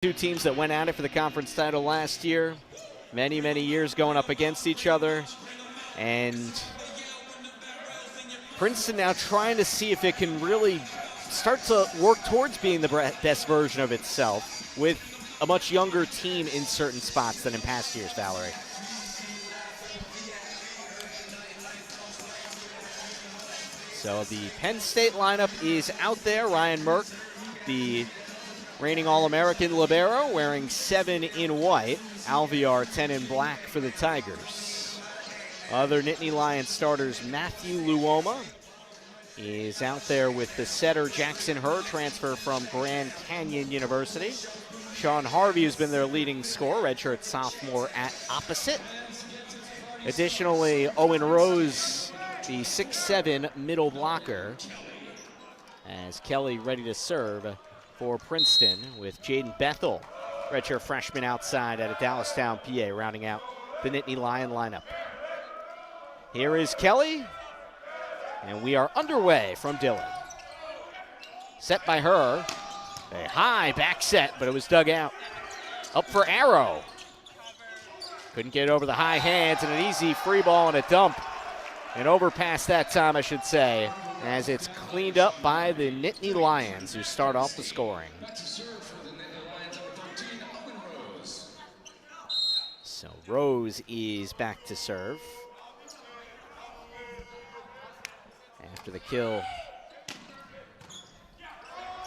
Two teams that went at it for the conference title last year. Many, many years going up against each other. And Princeton now trying to see if it can really start to work towards being the best version of itself with a much younger team in certain spots than in past years, Valerie. So the Penn State lineup is out there. Ryan Merck, the reigning All-American libero, wearing 7 in white. Alvear, 10 in black for the Tigers. Other Nittany Lions starters, Matthew Luoma is out there with the setter Jackson Herr, transfer from Grand Canyon University. Sean Harvey, who's been their leading scorer, redshirt sophomore at opposite. Additionally, Owen Rose, the 6'7" middle blocker, as Kelly ready to serve for Princeton with Jaden Bethel, redshirt freshman outside out of Dallastown, PA, rounding out the Nittany Lion lineup. Here is Kelly, and we are underway from Dillon. Set by her, a high back set, but it was dug out. Up for Arrow. Couldn't get over the high hands, and an easy free ball and a dump. An overpass that time, I should say, as it's cleaned up by the Nittany Lions, who start off the scoring. So Rose is back to serve. After the kill,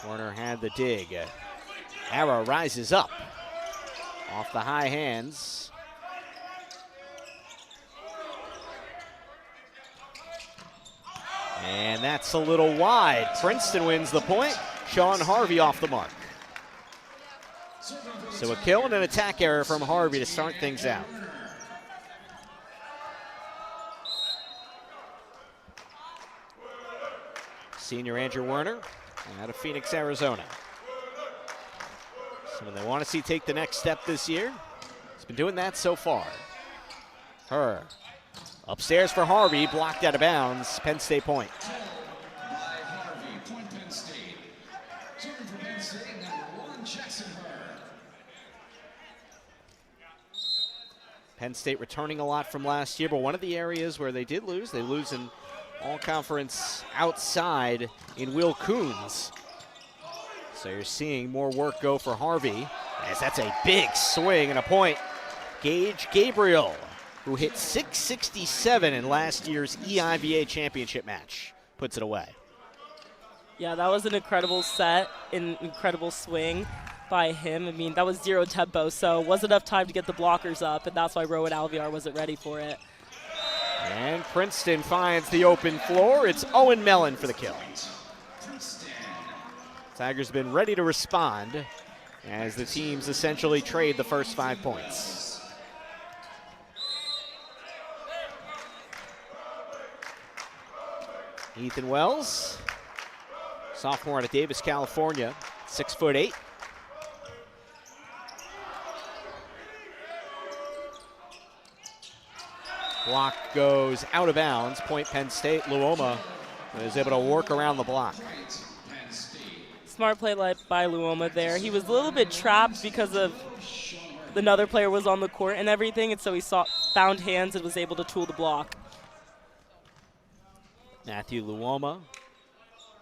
Warner had the dig. Arrow rises up off the high hands. And that's a little wide. Princeton wins the point. Sean Harvey off the mark. So a kill and an attack error from Harvey to start things out. Senior Andrew Werner out of Phoenix, Arizona. Someone they want to see take the next step this year. He's been doing that so far. Herr. Upstairs for Harvey, blocked out of bounds. Penn State point. Penn State returning a lot from last year, but one of the areas where they lose in all-conference outside in Will Coons. So you're seeing more work go for Harvey, as that's a big swing and a point. Gage Gabriel, who hit .667 in last year's EIVA championship match, puts it away. Yeah, that was an incredible set, an incredible swing by him. I mean, that was zero tempo, so wasn't enough time to get the blockers up, and that's why Rowan Alvear wasn't ready for it. And Princeton finds the open floor. It's Owen Mellon for the kill. Tigers been ready to respond as the teams essentially trade the first 5 points. Ethan Wells, sophomore out of Davis, California, 6'8". Block goes out of bounds. Point Penn State. Luoma is able to work around the block. Smart play by Luoma there. He was a little bit trapped because of another player was on the court and everything, and so he found hands and was able to tool the block. Matthew Luoma,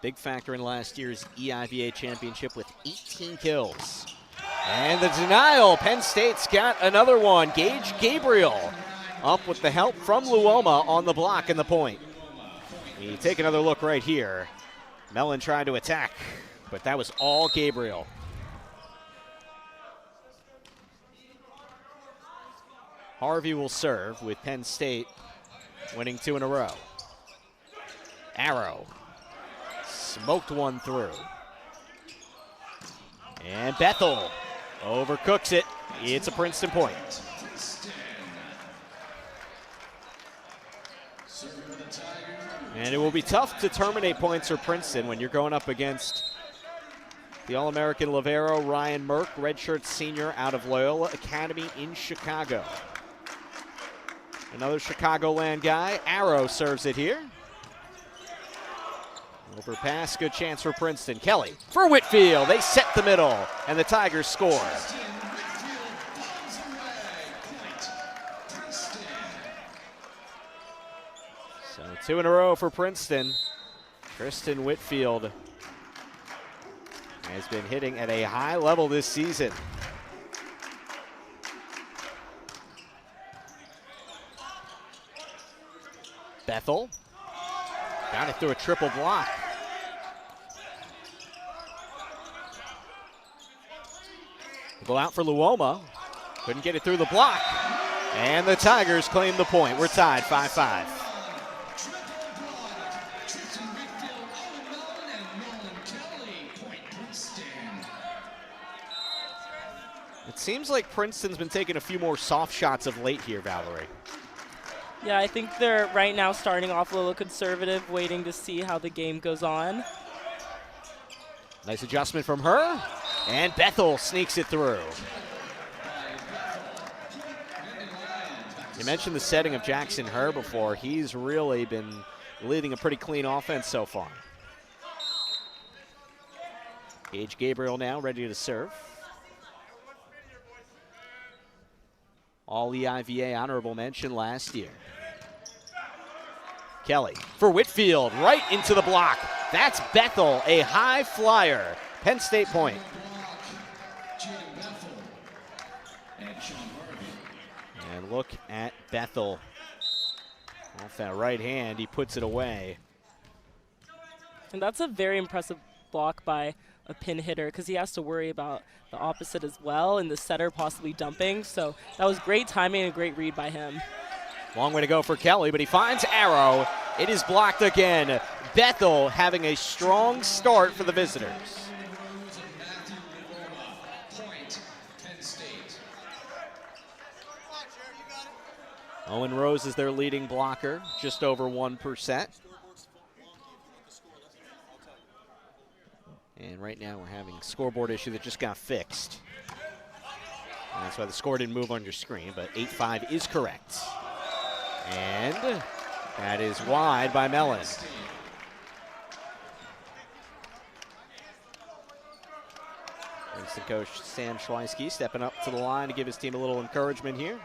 big factor in last year's EIVA championship with 18 kills. And the denial, Penn State's got another one. Gage Gabriel up with the help from Luoma on the block and the point. We take another look right here. Mellon tried to attack, but that was all Gabriel. Harvey will serve with Penn State winning 2 in a row. Arrow smoked one through. And Bethel overcooks it. It's a Princeton point. And it will be tough to terminate points for Princeton when you're going up against the All-American libero Ryan Merck, redshirt senior out of Loyola Academy in Chicago. Another Chicagoland guy. Arrow serves it here. Overpass, good chance for Princeton. Kelly for Whitfield. They set the middle, and the Tigers score. So 2 in a row for Princeton. Tristan Whitfield has been hitting at a high level this season. Bethel got it through a triple block. Go out for Luoma. Couldn't get it through the block. And the Tigers claim the point. We're tied 5-5. It seems like Princeton's been taking a few more soft shots of late here, Valerie. Yeah, I think they're right now starting off a little conservative, waiting to see how the game goes on. Nice adjustment from her, and Bethel sneaks it through. You mentioned the setting of Jackson Herr before. He's really been leading a pretty clean offense so far. Gage Gabriel now ready to serve. All EIVA honorable mention last year. Kelly for Whitfield, right into the block. That's Bethel, a high flyer. Penn State point. And look at Bethel. Off that right hand, he puts it away. And that's a very impressive block by a pin hitter because he has to worry about the opposite as well and the setter possibly dumping. So that was great timing and a great read by him. Long way to go for Kelly, but he finds arrow. It is blocked again. Bethel having a strong start for the visitors. Owen Rose is their leading blocker, just over 1%. And right now we're having a scoreboard issue that just got fixed. And that's why the score didn't move on your screen, but 8-5 is correct. And that is wide by Mellon. Princeton coach Sam Schweisky stepping up to the line to give his team a little encouragement here.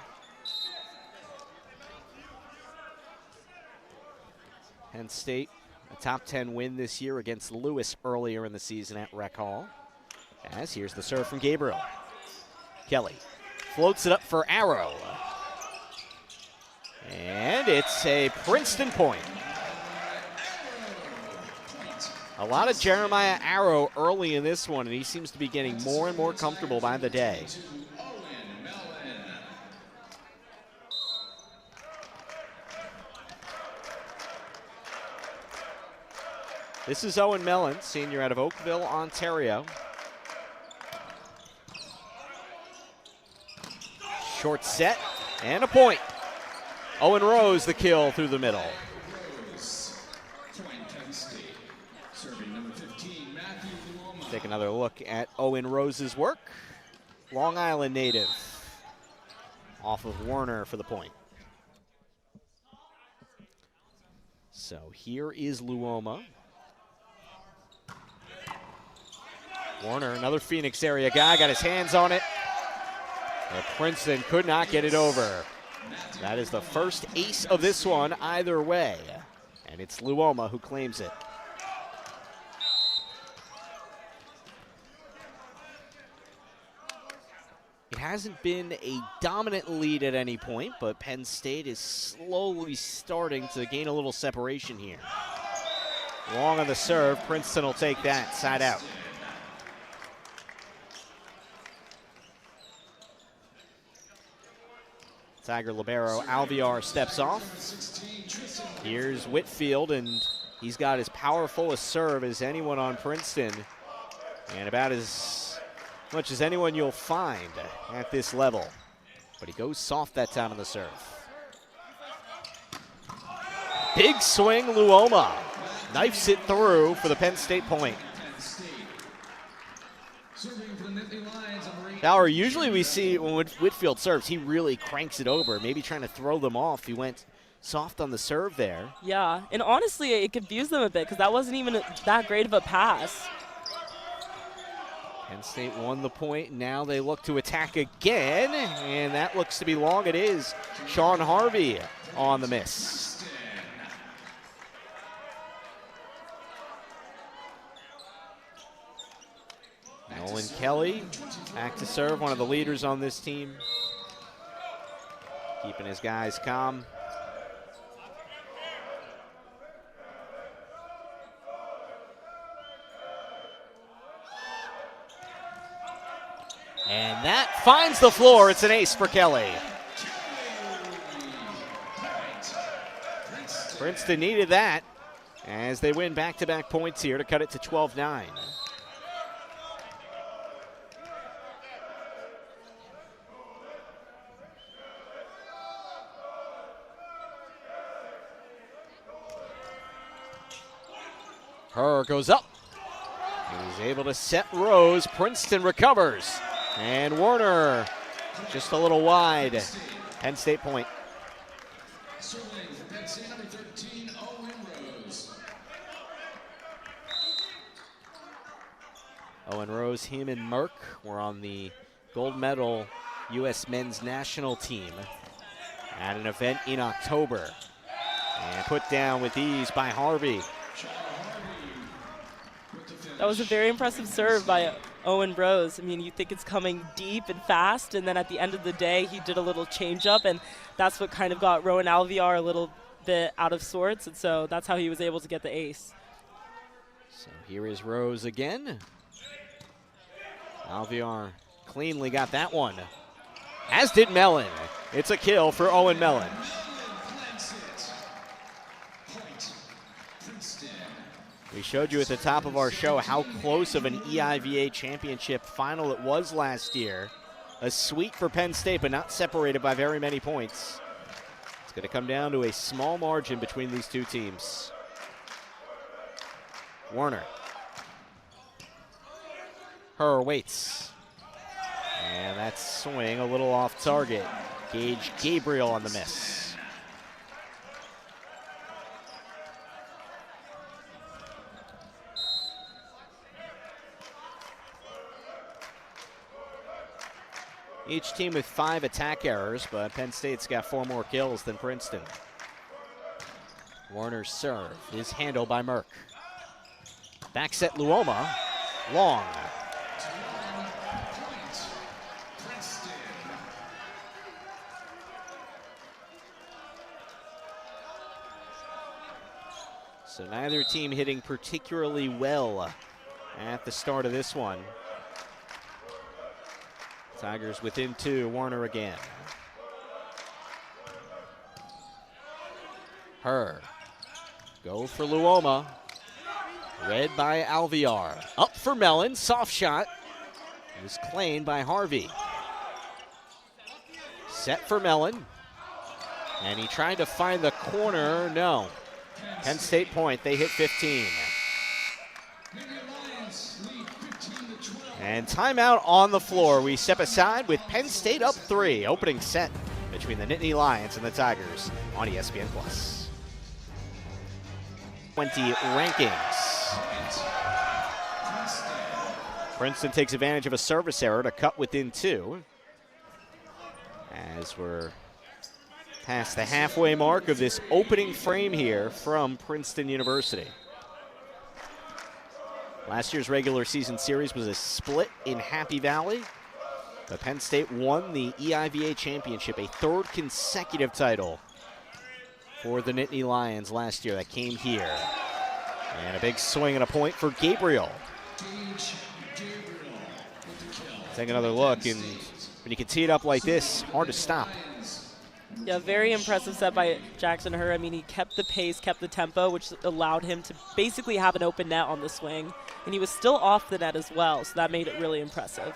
Penn State, a top 10 win this year against Lewis earlier in the season at Rec Hall. As here's the serve from Gabriel. Kelly floats it up for Arrow. And it's a Princeton point. A lot of Jeremiah Arrow early in this one, and he seems to be getting more and more comfortable by the day. This is Owen Mellon, senior out of Oakville, Ontario. Short set and a point. Owen Rose the kill through the middle. Take another look at Owen Rose's work. Long Island native. Off of Warner for the point. So here is Luoma. Warner, another Phoenix area guy, got his hands on it. But Princeton could not get it over. That is the first ace of this one either way. And it's Luoma who claims it. It hasn't been a dominant lead at any point, but Penn State is slowly starting to gain a little separation here. Long on the serve, Princeton will take that side out. Tiger libero Alvear steps off. Here's Whitfield, and he's got as powerful a serve as anyone on Princeton, and about as much as anyone you'll find at this level. But he goes soft that time on the serve. Big swing, Luoma. Knifes it through for the Penn State point. Now, usually we see when Whitfield serves, he really cranks it over, maybe trying to throw them off. He went soft on the serve there. Yeah, and honestly, it confused them a bit because that wasn't even that great of a pass. Penn State won the point. Now they look to attack again, and that looks to be long. It is Sean Harvey on the miss. Nolan Kelly back to serve, one of the leaders on this team. Keeping his guys calm. And that finds the floor. It's an ace for Kelly. Princeton needed that as they win back-to-back points here to cut it to 12-9. Herr goes up. He's able to set Rose. Princeton recovers. And Warner just a little wide. Penn State point. Owen Rose, him and Merck were on the gold medal U.S. men's national team at an event in October. And put down with ease by Harvey. That was a very impressive serve by Owen Rose. I mean, you think it's coming deep and fast, and then at the end of the day, he did a little change-up, and that's what kind of got Rowan Alvear a little bit out of sorts, and so that's how he was able to get the ace. So here is Rose again. Alvear cleanly got that one, as did Mellon. It's a kill for Owen Mellon. We showed you at the top of our show how close of an EIVA championship final it was last year. A sweep for Penn State, but not separated by very many points. It's going to come down to a small margin between these two teams. Warner. Herr waits. And that swing a little off target. Gage Gabriel on the miss. Each team with 5 attack errors, but Penn State's got 4 more kills than Princeton. Warner's serve is handled by Merck. Back set Luoma, long. So neither team hitting particularly well at the start of this one. Tigers within 2, Warner again. Herr, go for Luoma. Read by Alvear. Up for Mellon, soft shot. It was claimed by Harvey. Set for Mellon. And he tried to find the corner, no. Penn State point, they hit 15. And timeout on the floor. We step aside with Penn State up 3. Opening set between the Nittany Lions and the Tigers on ESPN+. 20 rankings. Princeton takes advantage of a service error to cut within 2. As we're past the halfway mark of this opening frame here from Princeton University. Last year's regular season series was a split in Happy Valley. But Penn State won the EIVA championship, a 3rd consecutive title for the Nittany Lions last year that came here. And a big swing and a point for Gabriel. Take another look, and when you can tee it up like this, hard to stop. Yeah, very impressive set by Jackson Herr. I mean, he kept the pace, kept the tempo, which allowed him to basically have an open net on the swing. And he was still off the net as well, so that made it really impressive.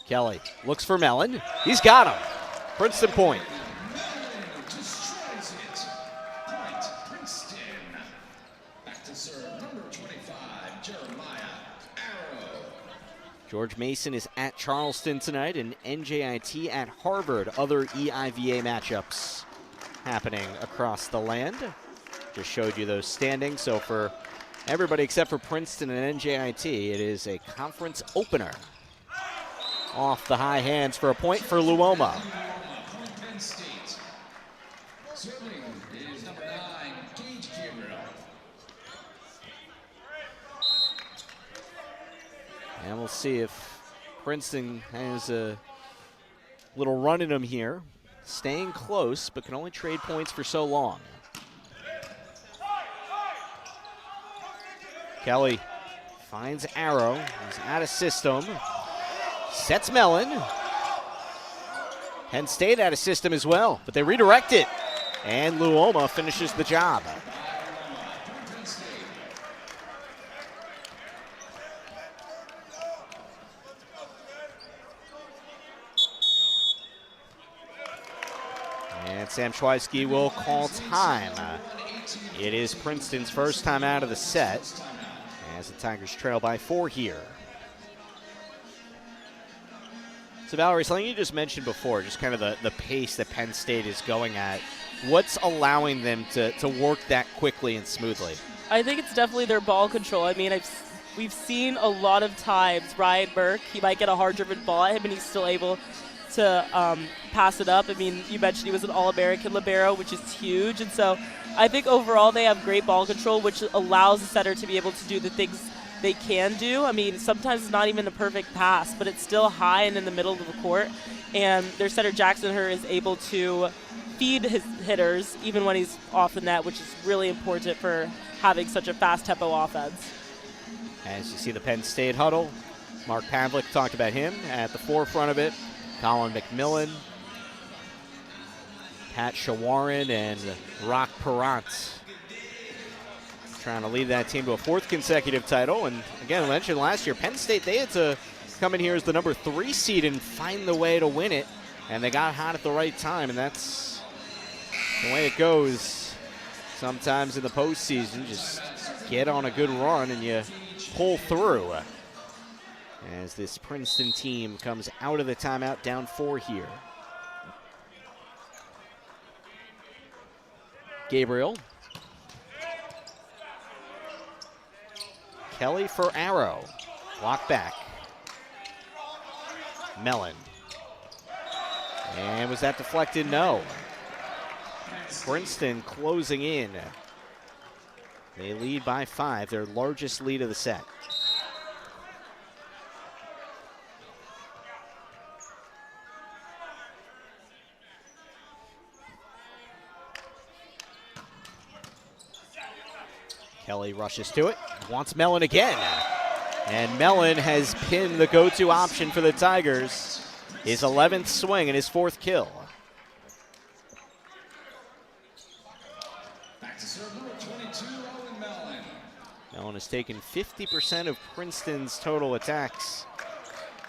Kelly looks for Mellon. He's got him. Princeton point. George Mason is at Charleston tonight and NJIT at Harvard. Other EIVA matchups happening across the land. Just showed you those standings. So for everybody except for Princeton and NJIT, it is a conference opener. Off the high hands for a point for Luoma. And we'll see if Princeton has a little run in them here. Staying close, but can only trade points for so long. Kelly finds Arrow. He's out of system. Sets Mellon. Penn State out of system as well, but they redirect it. And Luoma finishes the job. And Sam Schweisky will call time. It is Princeton's first time out of the set, as the Tigers trail by 4 here. So Valerie, something you just mentioned before, just kind of the pace that Penn State is going at. What's allowing them to work that quickly and smoothly? I think it's definitely their ball control. I mean, we've seen a lot of times Ryan Burke, he might get a hard-driven ball at him, and he's still able to pass it up. I mean, you mentioned he was an All-American libero, which is huge. And so I think overall they have great ball control, which allows the setter to be able to do the things they can do. I mean, sometimes it's not even a perfect pass, but it's still high and in the middle of the court. And their setter, Jackson Herr, is able to feed his hitters even when he's off the net, which is really important for having such a fast tempo offense. As you see the Penn State huddle, Mark Pavlik talked about him at the forefront of it. Colin McMillan, Pat Shawarin, and Rock Perrant trying to lead that team to a 4th consecutive title. And again, I mentioned last year, Penn State, they had to come in here as the number 3 seed and find the way to win it. And they got hot at the right time, and that's the way it goes. Sometimes in the postseason, just get on a good run and you pull through. As this Princeton team comes out of the timeout, down 4 here. Gabriel. Kelly for Arrow. Block back. Mellon. And was that deflected? No. Princeton closing in. They lead by 5, their largest lead of the set. Kelly rushes to it, wants Mellon again. And Mellon has pinned the go-to option for the Tigers. His 11th swing and his 4th kill. Back to serve number 22, Owen Mellon. Mellon has taken 50% of Princeton's total attacks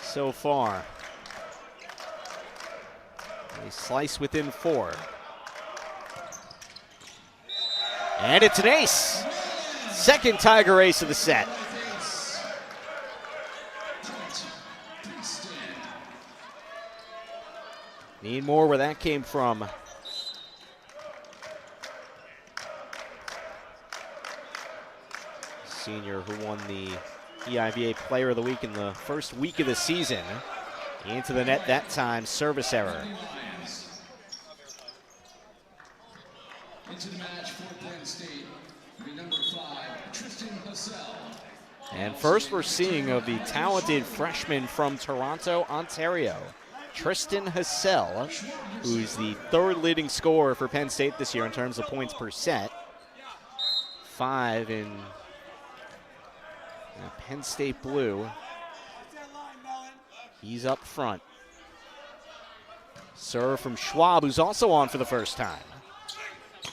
so far. A slice within 4. And it's an ace. Second Tiger ace of the set. Need more where that came from. Senior who won the EIVA Player of the Week in the first week of the season. Into the net that time, service error. Into the match for Penn State, number 5, Tristan Hassell. And first we're seeing of the talented freshman from Toronto, Ontario, Tristan Hassell, who's the 3rd leading scorer for Penn State this year in terms of points per set. 5 in Penn State blue. He's up front. Serve from Schwab, who's also on for the first time.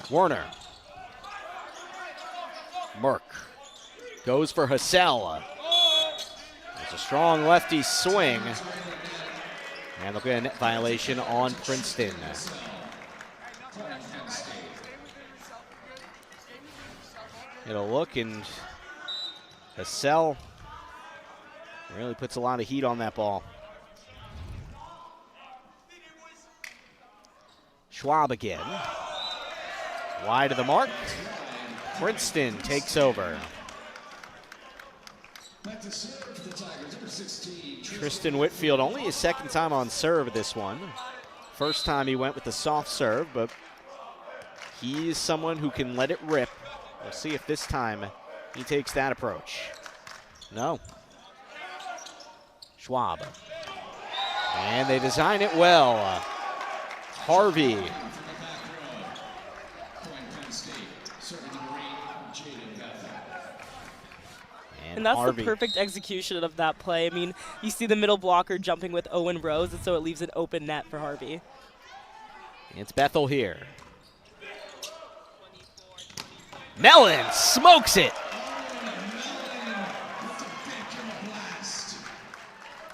Werner. Merck goes for Hassell. There's a strong lefty swing. And they'll get a net violation on Princeton. It'll look, and Hassell really puts a lot of heat on that ball. Schwab again. Wide of the mark. Princeton takes over. Back to serve for the Tigers, number 16. Tristan Whitfield, only his second time on serve this one. First time he went with the soft serve, but he is someone who can let it rip. We'll see if this time he takes that approach. No. Schwab. And they design it well. Harvey. And that's Harvey. the perfect execution of that play. I mean, you see the middle blocker jumping with Owen Rose, and so it leaves an open net for Harvey. It's Bethel here. Mellon smokes it.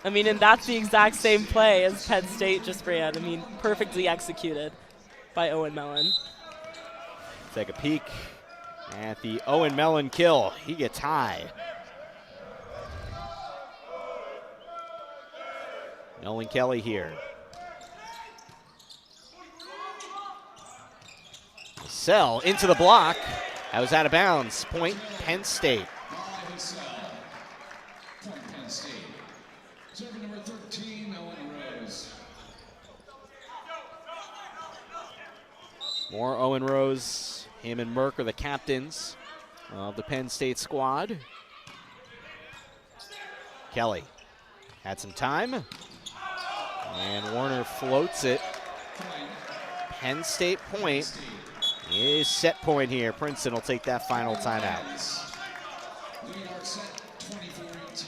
I mean, and that's the exact same play as Penn State just ran. I mean, perfectly executed by Owen Mellon. Take a peek at the Owen Mellon kill. He gets high. Nolan Kelly here. Sell into the block. That was out of bounds. Point Penn State. Point Penn State. Serving number 13, Owen Rose. More Owen Rose. Him and Merck are the captains of the Penn State squad. Kelly had some time. And Warner floats it. Penn State point is set point here. Princeton will take that final timeout. Lead arc set 24-18.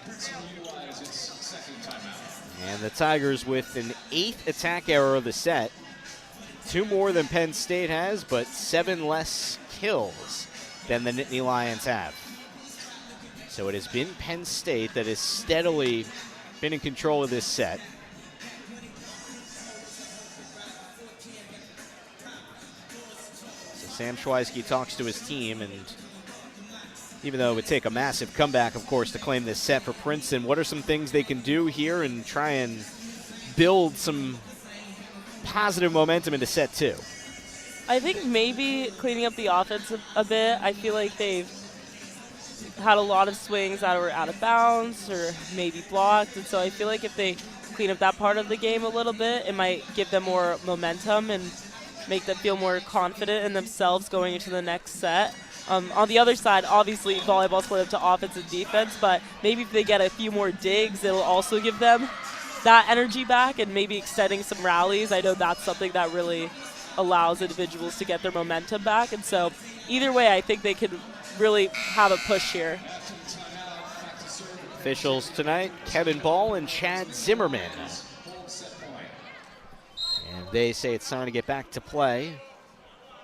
Princeton will utilize its second timeout. And the Tigers with an 8th attack error of the set. 2 more than Penn State has, but 7 less kills than the Nittany Lions have. So it has been Penn State that has steadily been in control of this set. Sam Schweisky talks to his team, and even though it would take a massive comeback, of course, to claim this set for Princeton, what are some things they can do here and try and build some positive momentum into set 2? I think maybe cleaning up the offense a bit. I feel like they've had a lot of swings that were out of bounds or maybe blocked, and so I feel like if they clean up that part of the game a little bit, it might give them more momentum and make them feel more confident in themselves going into the next set. On the other side, obviously, volleyball split up to offense and defense, but maybe if they get a few more digs, it'll also give them that energy back and maybe extending some rallies. I know that's something that really allows individuals to get their momentum back. And so either way, I think they could really have a push here. Officials tonight, Kevin Ball and Chad Zimmerman. And they say it's time to get back to play,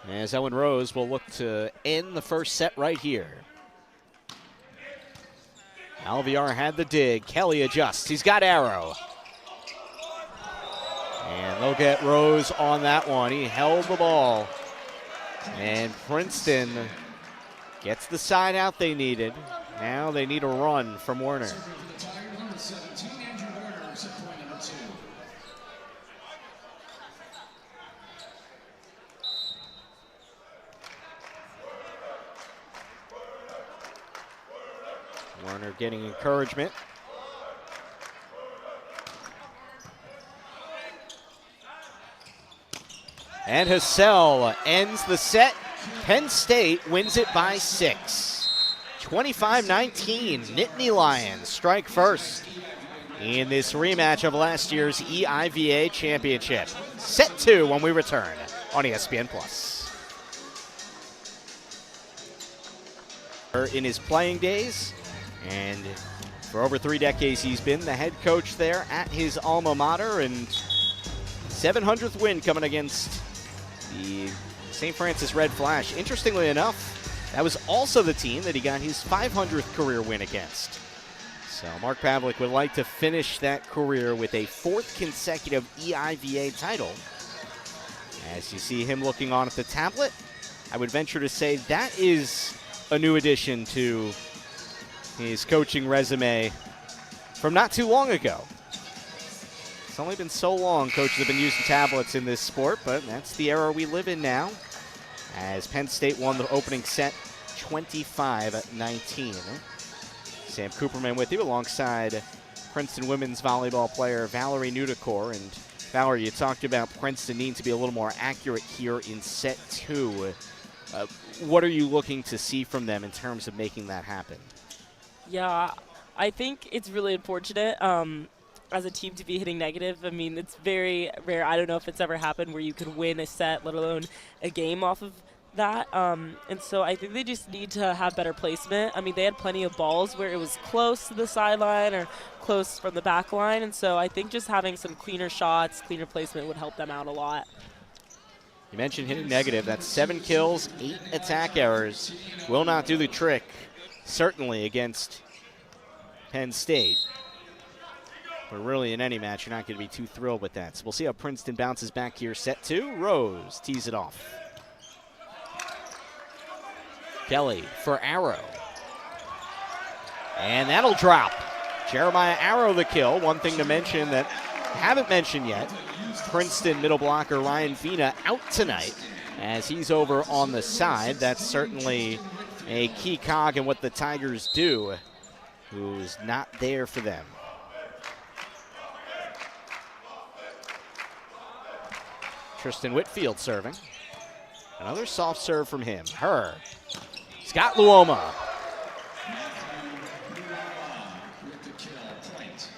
as Owen Rose will look to end the first set right here. Alviar had the dig. Kelly adjusts. He's got arrow. And they'll get Rose on that one. He held the ball. And Princeton gets the side out they needed. Now they need a run from Werner. Werner getting encouragement. And Hassell ends the set. Penn State wins it by 6. 25-19, Nittany Lions strike first in this rematch of last year's EIVA championship. Set 2 when we return on ESPN+. In his playing days, and for over 3 decades, he's been the head coach there at his alma mater, and 700th win coming against the St. Francis Red Flash. Interestingly enough, that was also the team that he got his 500th career win against. So Mark Pavlik would like to finish that career with a 4th consecutive EIVA title. As you see him looking on at the tablet, I would venture to say that is a new addition to his coaching resume from not too long ago. It's only been so long coaches have been using tablets in this sport, but that's the era we live in now. as Penn State won the opening set 25-19. Sam Cooperman with you alongside Princeton women's volleyball player Valerie Nudicor. And Valerie, you talked about Princeton needing to be a little more accurate here in set 2. What are you looking to see from them in terms of making that happen? Yeah, I think it's really unfortunate as a team to be hitting negative. I mean, it's very rare. I don't know if it's ever happened where you could win a set, let alone a game off of that. And so I think they just need to have better placement. I mean, they had plenty of balls where it was close to the sideline or close from the back line. And so I think just having some cleaner shots, cleaner placement would help them out a lot. You mentioned hitting negative. That's 7 kills, 8 attack errors. Will not do the trick, certainly against Penn State. But really, in any match, you're not going to be too thrilled with that. So we'll see how Princeton bounces back here. Set 2, Rose tees it off. Kelly for Arrow. And that'll drop. Jeremiah Arrow the kill. One thing to mention that I haven't mentioned yet, Princeton middle blocker Ryan Vina out tonight as he's over on the side. That's certainly a key cog in what the Tigers do, who's not there for them. Tristan Whitfield serving. Another soft serve from him. Her. Scott Luoma. With the kill point.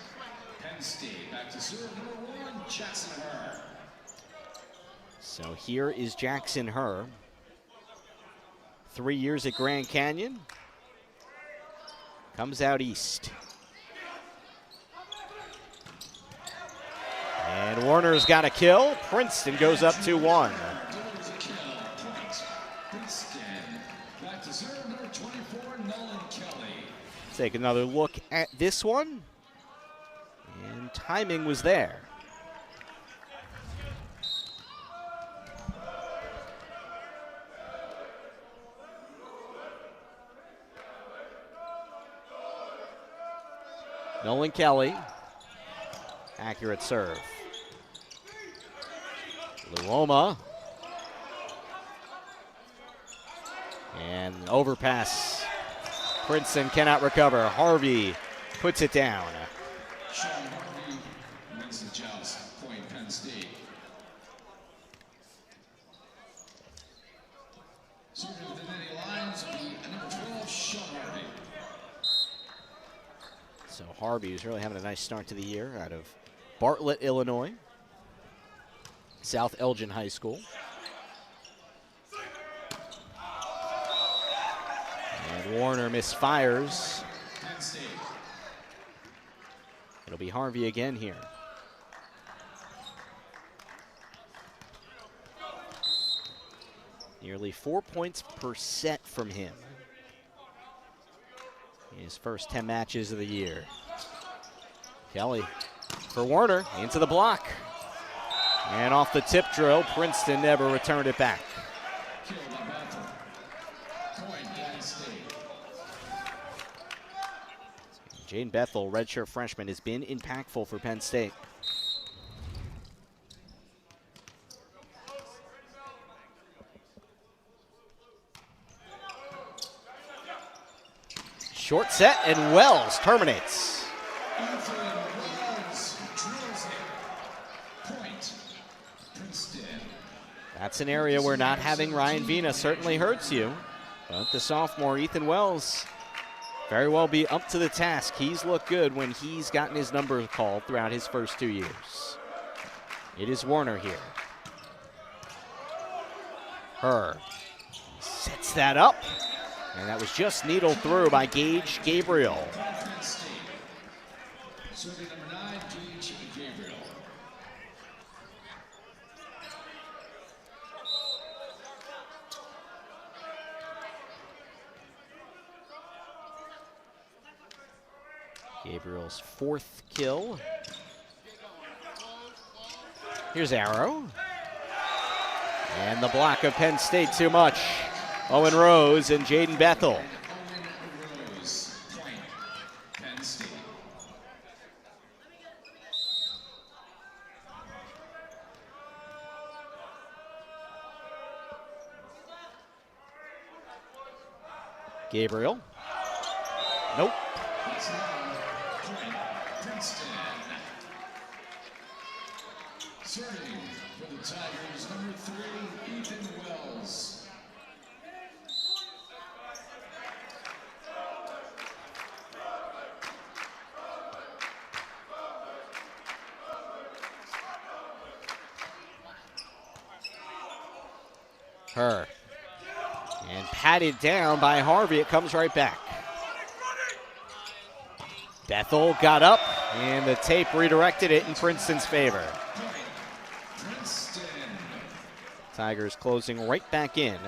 Penn State back to serve number 1, Jackson Herr. So here is Jackson Herr. 3 years at Grand Canyon. Comes out east. And Warner's got a kill. Princeton goes up 2-1. Take another look at this one. And timing was there. Nolan Kelly. Accurate serve. Luoma. And overpass. Princeton cannot recover. Harvey puts it down. Sean Harvey wins the joust. Point Penn State. Serving within any lines will be number 12, Sean Harvey. So Harvey is really having a nice start to the year out of Bartlett, Illinois. South Elgin High School. And Warner misfires. It'll be Harvey again here. Nearly 4 points per set from him. His first 10 matches of the year. Kelly for Warner, into the block. And off the tip drill, Princeton never returned it back. Jaden Bethel, redshirt freshman, has been impactful for Penn State. Short set, and Wells terminates. That's an area where not having Ryan Vina certainly hurts you. But the sophomore, Ethan Wells, very well be up to the task. He's looked good when he's gotten his number called throughout his first 2 years. It is Warner here. Herr sets that up. And that was just needled through by Gage Gabriel. Serving number 9, Gage Gabriel. Gabriel's 4th kill. Here's Arrow. And the block of Penn State too much. Owen Rose and Jaden Bethel. Owen Rose, point, Penn State. Gabriel. Nope. That's now point, Princeton. Serving for the Tigers, number 3, Ethan Wells. Her. And patted down by Harvey. It comes right back. Bethel got up, and the tape redirected it in Princeton's favor. Princeton. Tigers closing right back in.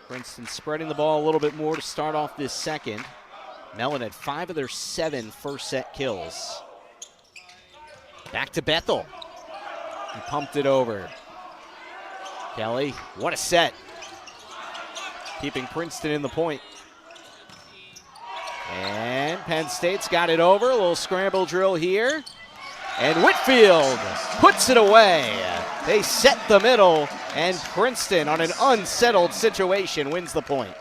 Princeton spreading the ball a little bit more to start off this second. Mellon had 5 of their 7 first set kills. Back to Bethel. He pumped it over. Kelly, what a set. Keeping Princeton in the point. And Penn State's got it over. A little scramble drill here. And Whitfield puts it away. They set the middle, and Princeton, on an unsettled situation, wins the point.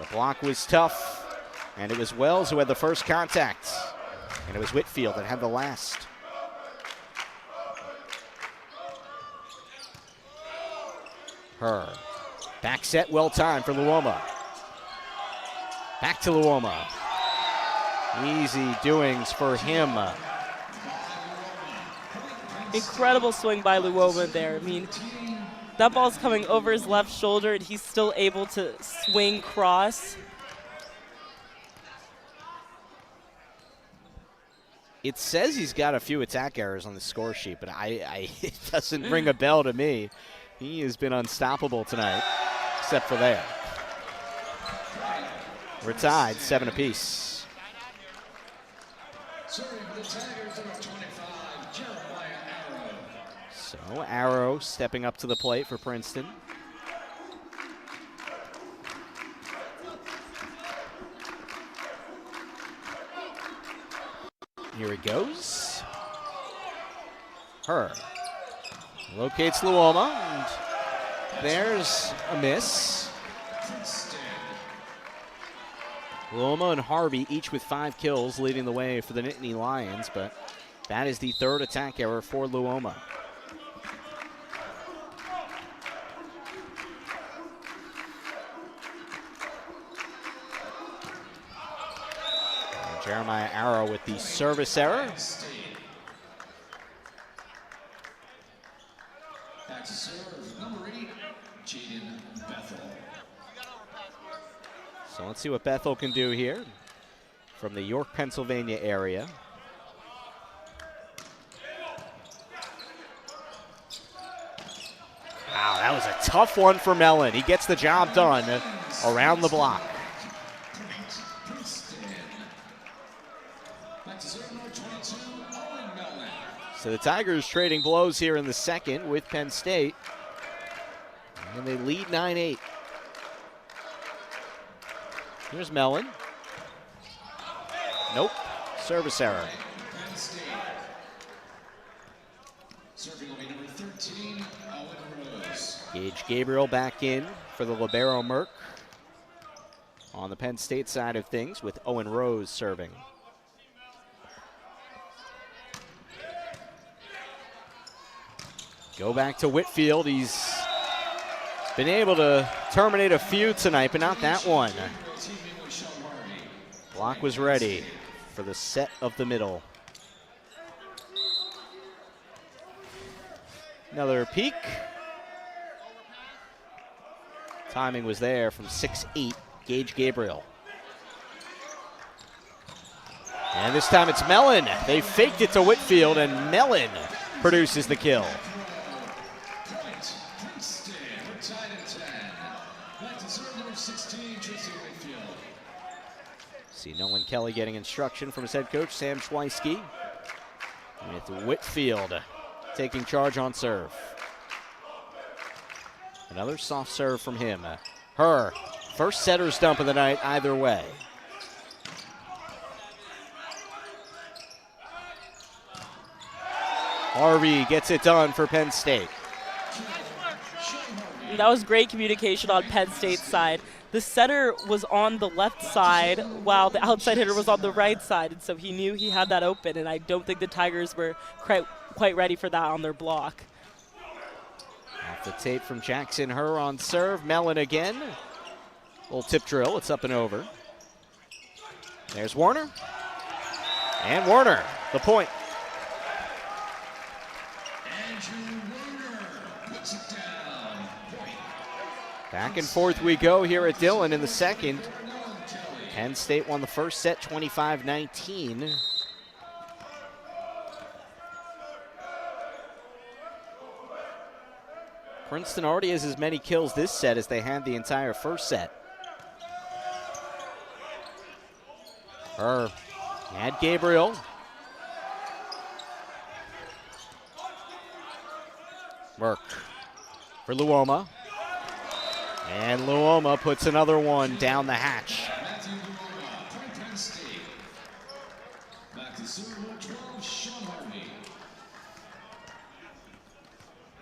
The block was tough, and it was Wells who had the first contact. And it was Whitfield that had the last. Her. Back set, well timed for Luoma. Back to Luoma. Easy doings for him. Incredible swing by Luoma there. I mean, that ball's coming over his left shoulder, and he's still able to swing cross. It says he's got a few attack errors on the score sheet, but it doesn't ring a bell to me. He has been unstoppable tonight, except for there. We're tied, 7 apiece. Serving for the Tigers, number 25, Jeremiah Arrow. So Arrow stepping up to the plate for Princeton. Here he goes. Her. Locates Luoma, and there's a miss. Luoma and Harvey each with 5 kills, leading the way for the Nittany Lions, but that is the 3rd attack error for Luoma. And Jeremiah Arrow with the service error. Back to serve, number 8, Jaden Bethel. So let's see what Bethel can do here from the York, Pennsylvania area. Wow, that was a tough one for Mellon. He gets the job done around the block. Back to serve, number 22, Owen Mellon. So the Tigers trading blows here in the second with Penn State. And they lead 9-8. Here's Mellon. Nope. Service error. Penn State. Serving will be number 13, Owen Rose. Gage Gabriel back in for the libero Merck. On the Penn State side of things with Owen Rose serving. Go back to Whitfield. He's been able to terminate a few tonight, but not that one. Block was ready for the set of the middle. Another peek. Timing was there from 6'8", Gage Gabriel. And this time it's Mellon. They faked it to Whitfield, and Mellon produces the kill. Princeton, we're tied at 10. Back to serve, number 16, Tracy Whitfield. See Nolan Kelly getting instruction from his head coach, Sam Schweisky. With Whitfield taking charge on serve. Another soft serve from him. Her first setter's dump of the night either way. Harvey gets it done for Penn State. That was great communication on Penn State's side. The setter was on the left side while the outside hitter was on the right side, and so he knew he had that open, and I don't think the Tigers were quite ready for that on their block. Off the tape from Jackson Her on serve. Mellon again. Little tip drill. It's up and over. There's Warner. And Warner, the point. Andrew Warner puts it down. Point. Back and forth we go here at Dillon in the second. Penn State won the first set 25-19. Princeton already has as many kills this set as they had the entire first set. Her and Gabriel. Merck for Luoma. And Luoma puts another one down the hatch. Matthew Luoma, point Penn State. Back to serve number 12, Sean Harvey.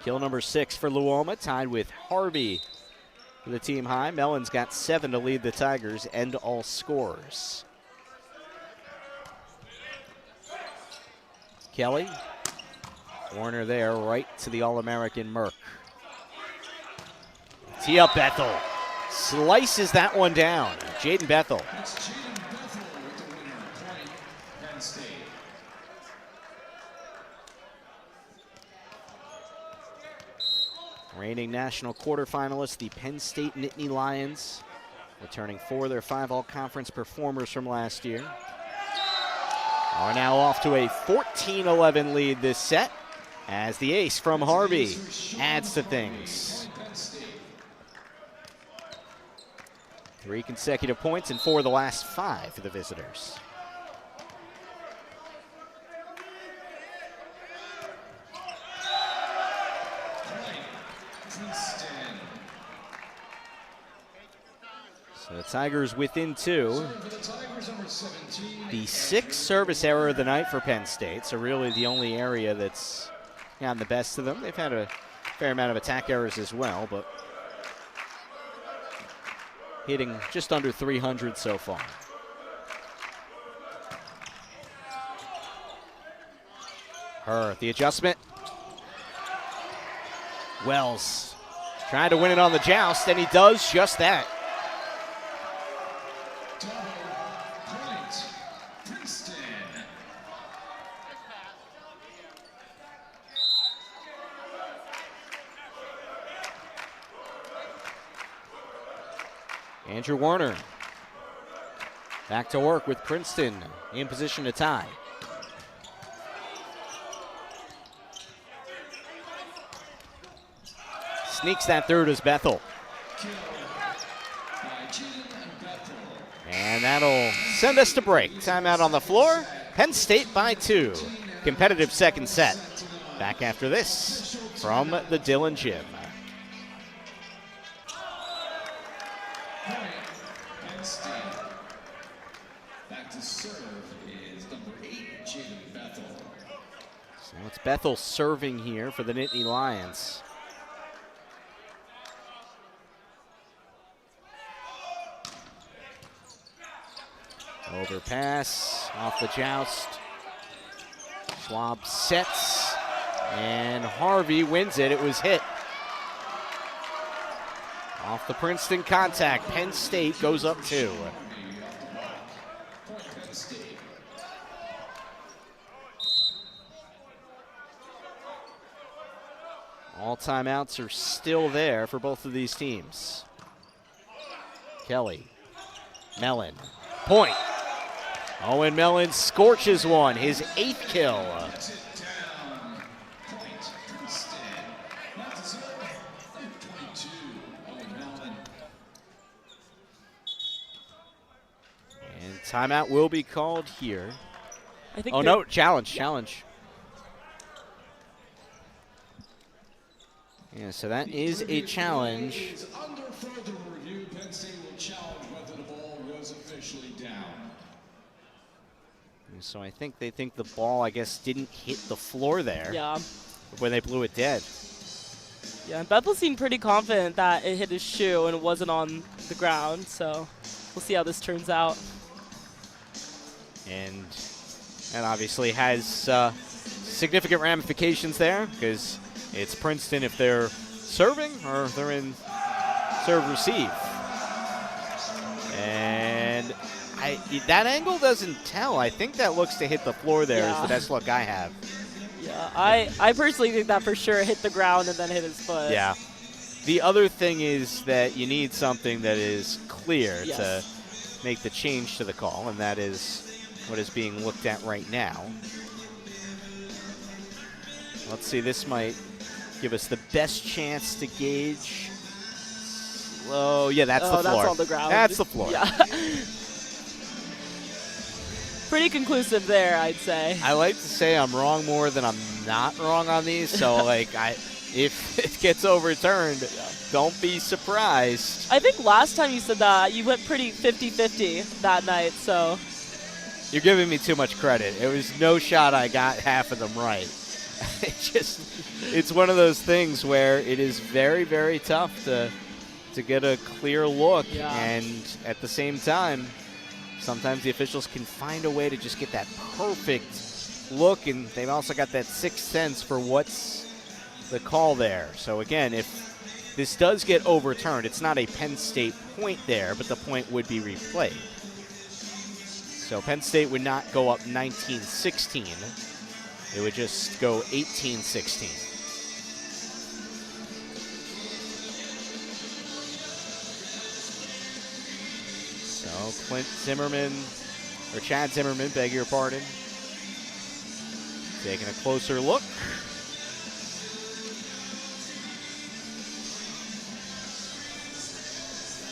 Kill number 6 for Luoma, tied with Harvey for the team high. Mellon's got 7 to lead the Tigers, end all scores. Kelly, Warner there, right to the All-American Merck. Tee up Bethel, slices that one down. Jaden Bethel. It's Jaden Bethel with the winner. Point Penn State. Reigning national quarterfinalists, the Penn State Nittany Lions, returning 4 of their 5 all-conference performers from last year, are now off to a 14-11 lead this set as the ace from Harvey adds to things. 3 consecutive points and 4 of the last 5 for the visitors. Princeton. So the Tigers within 2. For the Tigers, number 17. The 6th service error of the night for Penn State, so really the only area that's gotten the best of them. They've had a fair amount of attack errors as well, but hitting just under 300 so far. Her, the adjustment. Wells trying to win it on the joust, and he does just that. Double point. Princeton. Andrew Warner back to work with Princeton in position to tie. Sneaks that through to Bethel. Kill by Jaden Bethel. And that'll send us to break. Timeout on the floor. Penn State by 2. Competitive second set. Back after this from the Dillon Gym. Point Penn State. Back to serve is number 8, Jaden Bethel. So it's Bethel serving here for the Nittany Lions. Overpass, off the joust. Schwab sets, and Harvey wins it. It was hit. Off the Princeton contact, Penn State goes up 2. Point Penn State. All timeouts are still there for both of these teams. Kelly, Mellon, point. Owen Mellon scorches one, his 8th kill. Gets it down. Point Princeton. Back to serve number 22, Owen Mellon. And timeout will be called here. I think Oh no, challenge. Yeah, so that is a challenge. Is under further review. down. So I think they think the ball, I guess, didn't hit the floor there Yeah. when they blew it dead. Yeah, and Bethel seemed pretty confident that it hit his shoe and it wasn't on the ground, so we'll see how this turns out. And obviously has significant ramifications there because it's Princeton if they're serving or if they're in serve-receive. And that angle doesn't tell. I think that looks to hit the floor there is the best look I have. Yeah, I personally think that for sure hit the ground and then hit his foot. Yeah. The other thing is that you need something that is clear to make the change to the call, and that is what is being looked at right now. Let's see, this might give us the best chance to gauge. Oh, yeah, that's the floor. That's on the ground. That's the floor. Yeah. Pretty conclusive there, I'd say. I like to say I'm wrong more than I'm not wrong on these, so like if it gets overturned, don't be surprised. I think last time you said that, you went pretty 50-50 that night, so. You're giving me too much credit. It was no shot I got half of them right. It's one of those things where it is very, very tough to get a clear look, and at the same time, sometimes the officials can find a way to just get that perfect look, and they've also got that sixth sense for what's the call there. So again, if this does get overturned, it's not a Penn State point there, but the point would be replayed. So Penn State would not go up 19-16. It would just go 18-16. So Chad Zimmerman, beg your pardon, taking a closer look.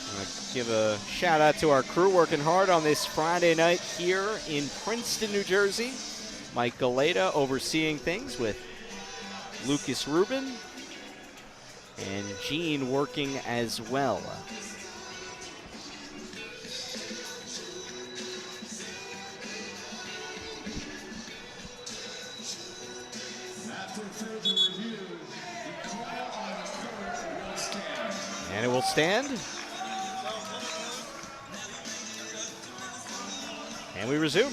I'm going to give a shout out to our crew working hard on this Friday night here in Princeton, New Jersey. Mike Galeta overseeing things with Lucas Rubin and Gene working as well. And it will stand. And we resume.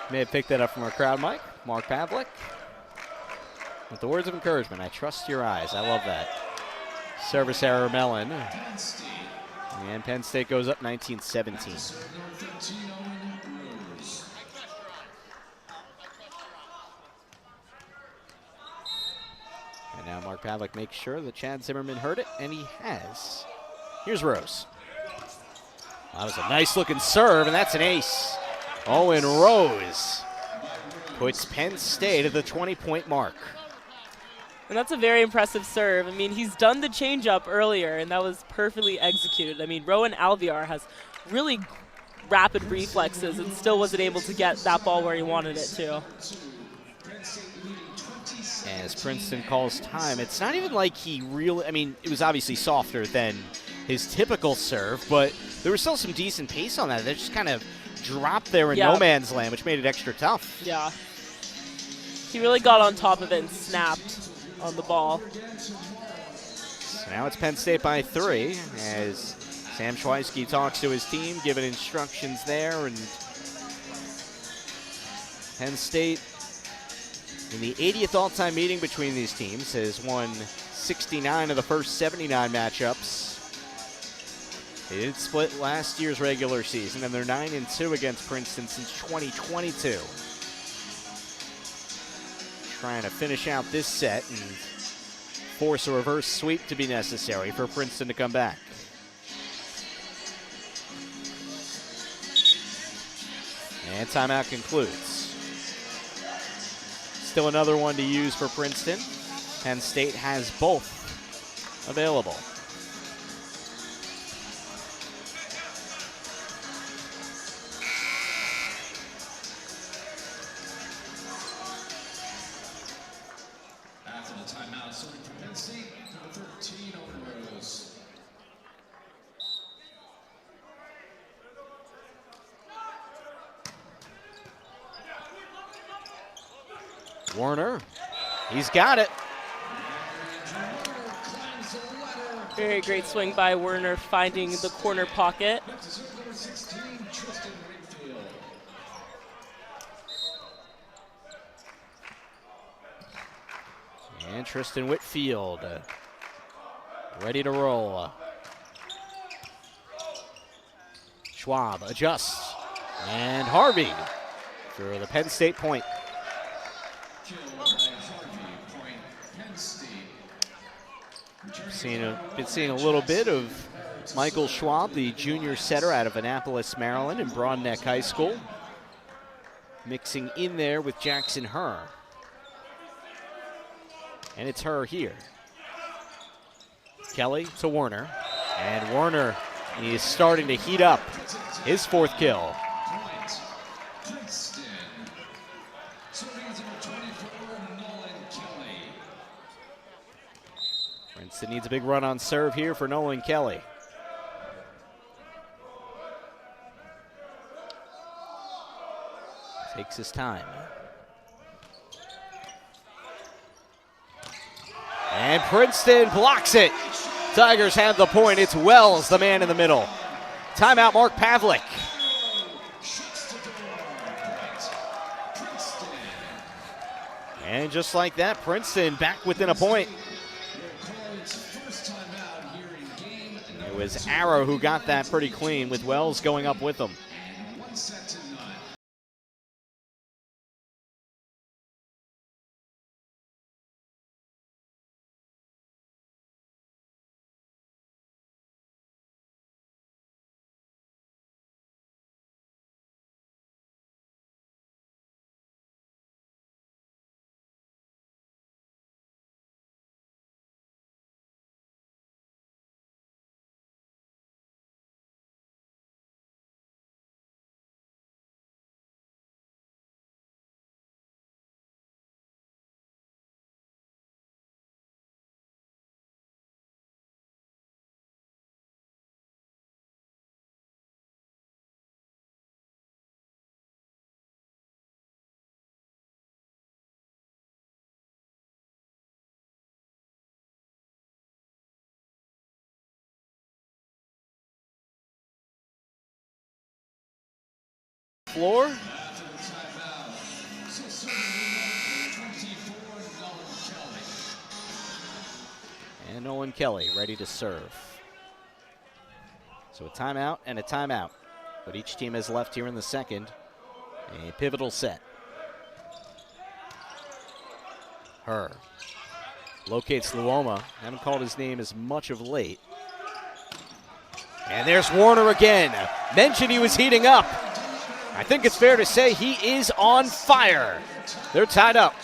May have picked that up from our crowd mic, Mark Pavlik. With the words of encouragement, I trust your eyes. I love that. Service error, Mellon. And Penn State goes up 19-17. And now Mark Pavlik makes sure that Chad Zimmerman heard it, and he has. Here's Rose. That was a nice-looking serve, and that's an ace. Owen Rose puts Penn State at the 20-point mark. And that's a very impressive serve. I mean, he's done the changeup earlier, and that was perfectly executed. I mean, Rowan Alvear has really rapid reflexes and still wasn't able to get that ball where he wanted it to. As Princeton calls time, it's not even like he really, I mean, it was obviously softer than his typical serve, but there was still some decent pace on that. They just kind of dropped there in no man's land, which made it extra tough. Yeah. He really got on top of it and snapped on the ball. So now it's Penn State by 3 as Sam Schweisky talks to his team, giving instructions there. And Penn State, in the 80th all-time meeting between these teams, has won 69 of the first 79 matchups. They did split last year's regular season, and they're 9-2 against Princeton since 2022. Trying to finish out this set and force a reverse sweep to be necessary for Princeton to come back. And timeout concludes. Still another one to use for Princeton. Penn State has both available. Werner, he's got it. Very great swing by Werner, finding the corner pocket. And Tristan Whitfield ready to roll. Schwab adjusts. And Harvey for the Penn State point. Been seeing a little bit of Michael Schwab, the junior setter out of Annapolis, Maryland, and Broad Neck High School, mixing in there with Jackson Herr. And it's Herr here. Kelly to Werner, and Werner is starting to heat up. His fourth kill. Princeton. Serving as number 24, Nolan Kelly. Princeton needs a big run on serve here for Nolan Kelly. Takes his time. And Princeton blocks it. Tigers have the point. It's Wells, the man in the middle. Timeout, Mark Pavlik. And just like that, Princeton back within a point. It was Arrow who got that pretty clean, with Wells going up with them. Floor. And Nolan Kelly ready to serve. So a timeout and a timeout. But each team has left here in the second. A pivotal set. Herr locates Luoma. Haven't called his name as much of late. And there's Werner again. Mentioned he was heating up. I think it's fair to say he is on fire. They're tied up.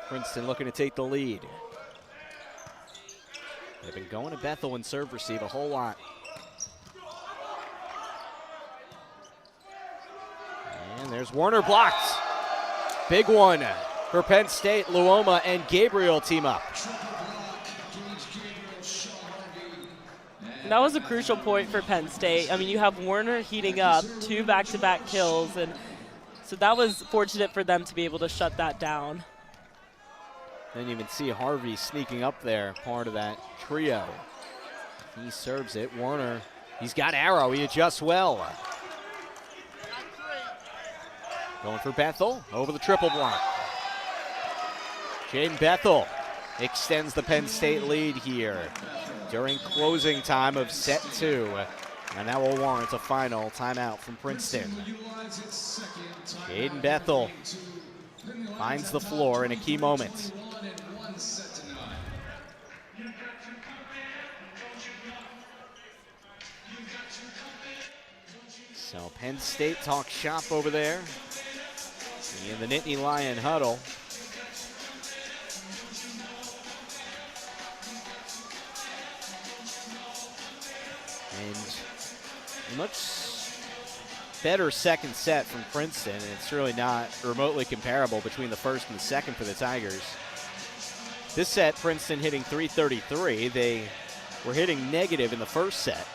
Princeton looking to take the lead. They've been going to Bethel and serve receive a whole lot. And there's Werner blocked. Big one for Penn State. Luoma and Gabriel team up. And that was a crucial point for Penn State. I mean, you have Werner heating up, 2 back-to-back kills, and so that was fortunate for them to be able to shut that down. Then you can see Harvey sneaking up there, part of that trio. He serves it. Werner, he's got Arrow. He adjusts well. Going for Bethel, over the triple block. Jaden Bethel extends the Penn State lead here during closing time of set 2. And that will warrant a final timeout from Princeton. Jaden Bethel finds the floor in a key moment. So Penn State talks shop over there in the Nittany Lion huddle. And a much better second set from Princeton. It's really not remotely comparable between the first and the second for the Tigers. This set, Princeton hitting 333. They were hitting negative in the first set.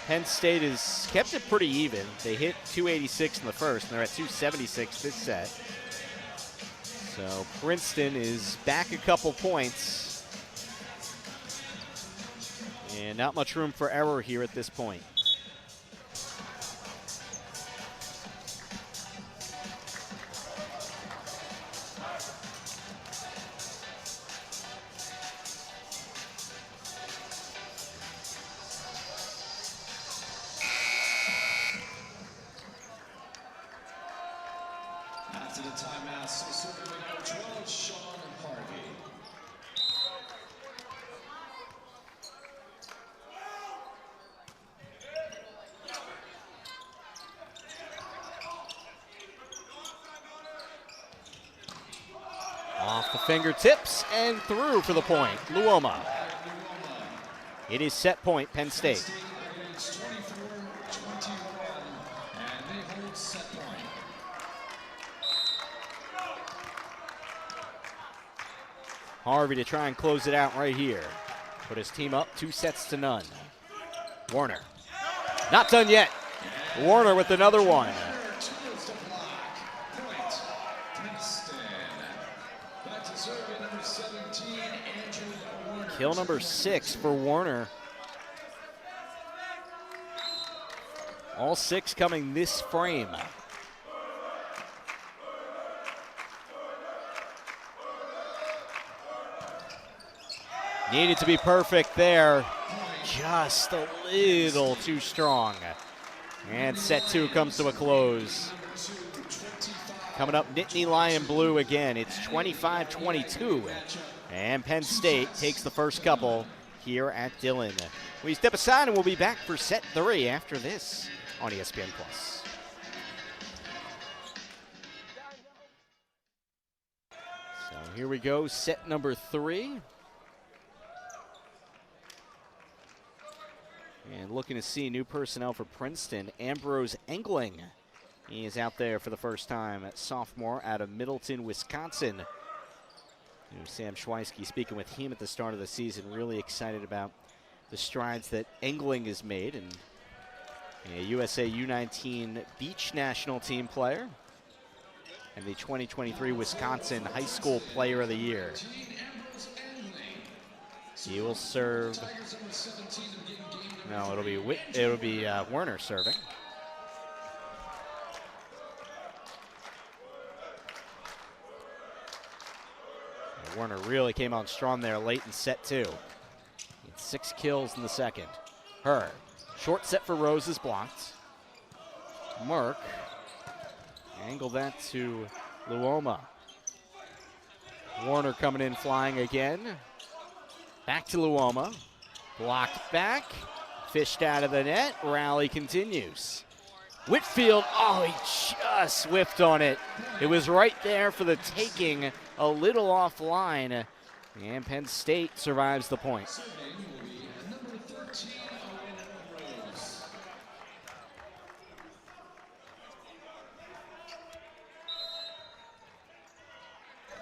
Penn State has kept it pretty even. They hit 286 in the first, and they're at 276 this set. So Princeton is back a couple points. And not much room for error here at this point. After the timeout, serving number 12, Sean Harvey. Off the fingertips and through for the point. Luoma. It is set point, Penn State. It's 24-21, and they hold set point. Harvey to try and close it out right here. Put his team up 2-0. Warner. Not done yet. Warner with another one. Towards the block. Point. Princeton. Back to serving number 17, Andrew Warner. Kill number 6 for Warner. All 6 coming this frame. Needed to be perfect there. Just a little too strong. And set 2 comes to a close. Coming up, Nittany Lion Blue again. It's 25-22. And Penn State takes the first couple here at Dillon. We step aside and we'll be back for set 3 after this on ESPN+. So here we go, set number 3. And looking to see new personnel for Princeton. Ambrose Engling. He is out there for the first time, sophomore out of Middleton, Wisconsin. Sam Schweisky speaking with him at the start of the season. Really excited about the strides that Engling has made. And a USA U19 beach national team player. And the 2023 Wisconsin High School Player of the Year. He will serve. No, it'll be Werner serving. And Werner really came on strong there late in set 2. 6 kills in the second. Her short set for Rose is blocked. Merck angled that to Luoma. Warner coming in flying again. Back to Luoma. Blocked back. Fished out of the net. Rally continues. Whitfield, oh, he just whiffed on it. It was right there for the taking, a little offline. And Penn State survives the point.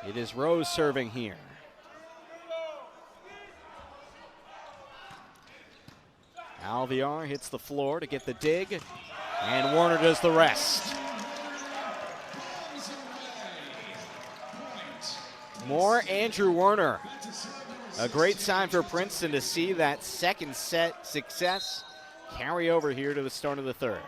It is Rose serving here. Alviar hits the floor to get the dig, and Warner does the rest. More Andrew Warner. A great sign for Princeton to see that second set success carry over here to the start of the third.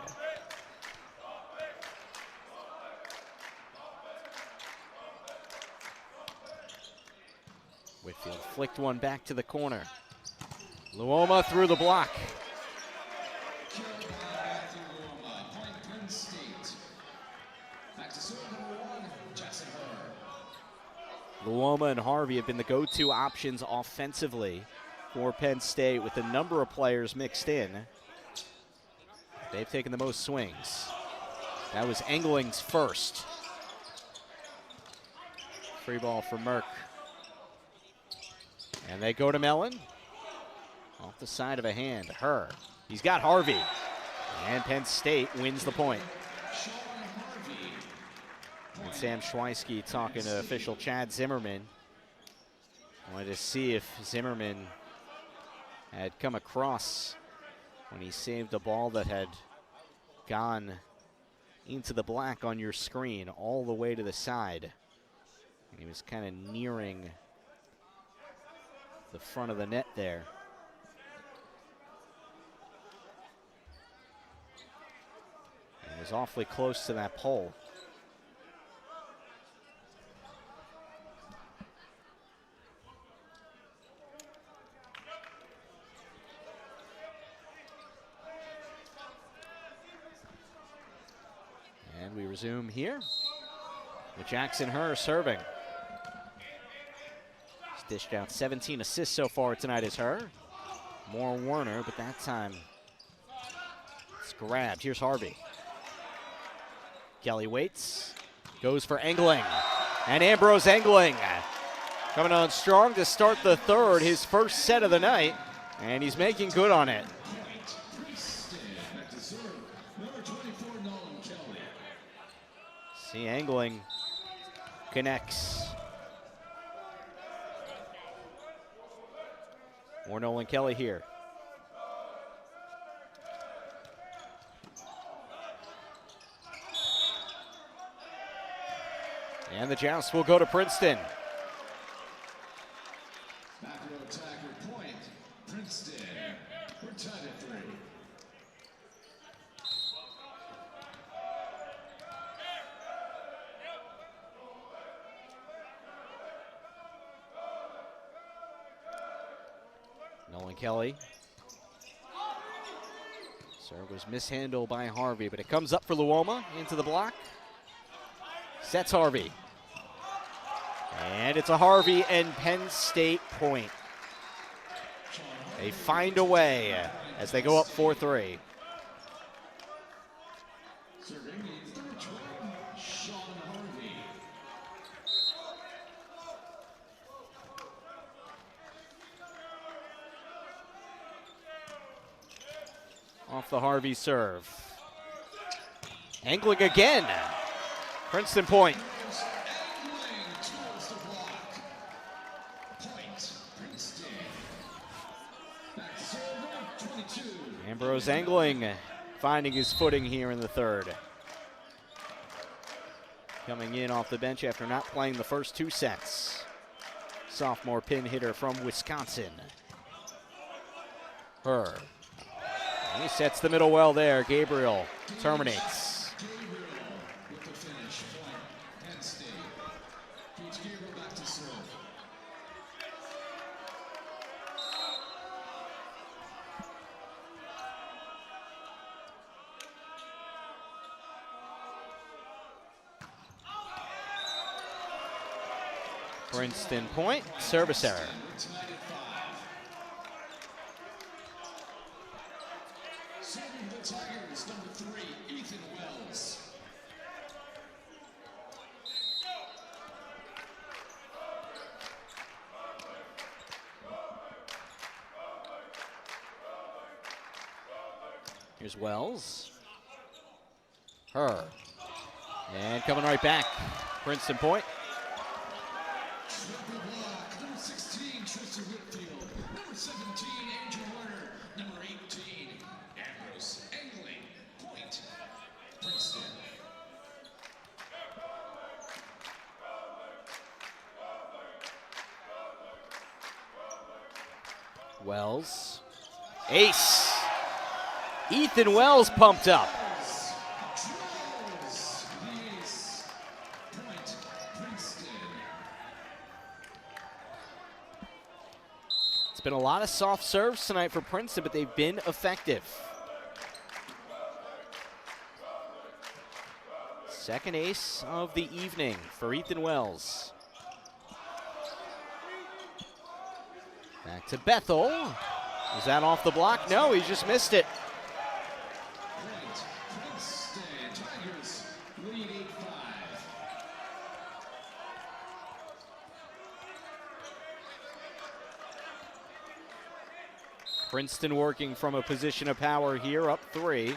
Whitfield flicked one back to the corner. Luoma through the block. Luoma and Harvey have been the go-to options offensively for Penn State with a number of players mixed in. They've taken the most swings. That was Engling's first. Free ball for Merck. And they go to Mellon. Off the side of a hand, Her. He's got Harvey. And Penn State wins the point. And Sam Schweisky talking to official Chad Zimmerman. Wanted to see if Zimmerman had come across when he saved a ball that had gone into the black on your screen all the way to the side. And he was kind of nearing the front of the net there. And he was awfully close to that pole. And we resume here with Jackson Herr serving. He's dished out 17 assists so far tonight as Herr. More Warner, but that time it's grabbed. Here's Harvey. Kelly waits, goes for Engling. And Ambrose Engling coming on strong to start the third, his first set of the night. And he's making good on it. See, Engling connects. More Nolan Kelly here. And the joust will go to Princeton. Back row attacker point, Princeton. We're tied at 3. Nolan Kelly. Serve was mishandled by Harvey, but it comes up for Luoma into the block. Sets Harvey. And it's a Harvey and Penn State point. They find a way as they go up 4-3. Serving is number 12, Sean Harvey. Off the Harvey serve. Engling again. Princeton point. Engling towards the block. Point, Princeton. Back to serve, 22. Ambrose Engling finding his footing here in the third. Coming in off the bench after not playing the first 2 sets. Sophomore pin hitter from Wisconsin. Herr. And he sets the middle well there. Gabriel terminates. Gabriel with the finish. Point, Penn State. Pete Gabriel back to serve. Princeton point. Service error. We're tied at 5. Serving the Tigers, number 3, Ethan Wells. Here's Wells. Herr. And coming right back. Princeton point. Triple block, number 16, Tristan Whitfield. Number 17, Andrew Warner. Number 18, Ambrose Engling. Point, Princeton. Wells. Ace. Ethan Wells pumped up. Drills, the ace. Point, Princeton. It's been a lot of soft serves tonight for Princeton, but they've been effective. Second ace of the evening for Ethan Wells. Back to Bethel. Is that off the block? No, he just missed it. Point, Princeton. Tigers lead 8-5. Princeton working from a position of power here, up 3.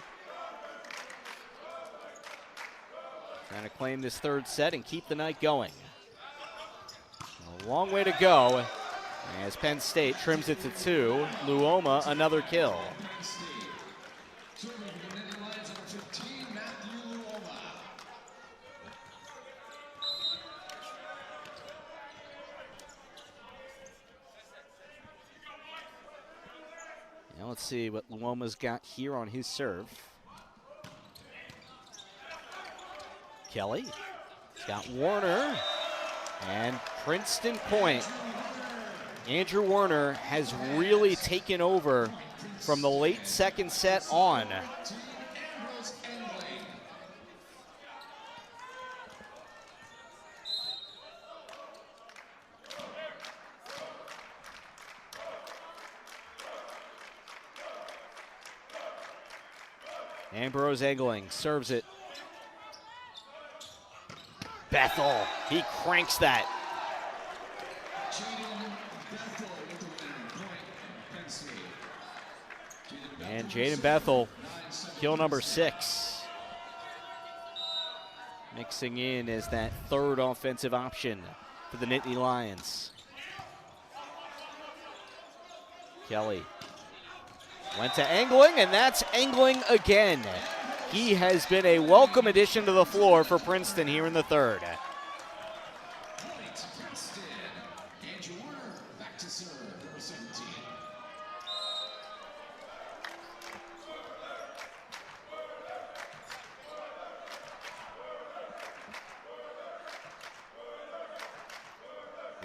Trying to claim this third set and keep the night going. A long way to go As Penn State trims it to 2, Luoma another kill. Serving for the Nittany Lions, number 15, Matthew Luoma. Now let's see what Luoma's got here on his serve. Kelly. He's got Warner. And Princeton point. Andrew Warner has really taken over from the late second set on. Ambrose Engling. Ambrose Engling serves it. Bethel, he cranks that. And Jaden Bethel, kill number 6. Mixing in as that third offensive option for the Nittany Lions. Kelly went to Engling, and that's Engling again. He has been a welcome addition to the floor for Princeton here in the third. Point, Princeton. Andrew Warner back to serve, number 17.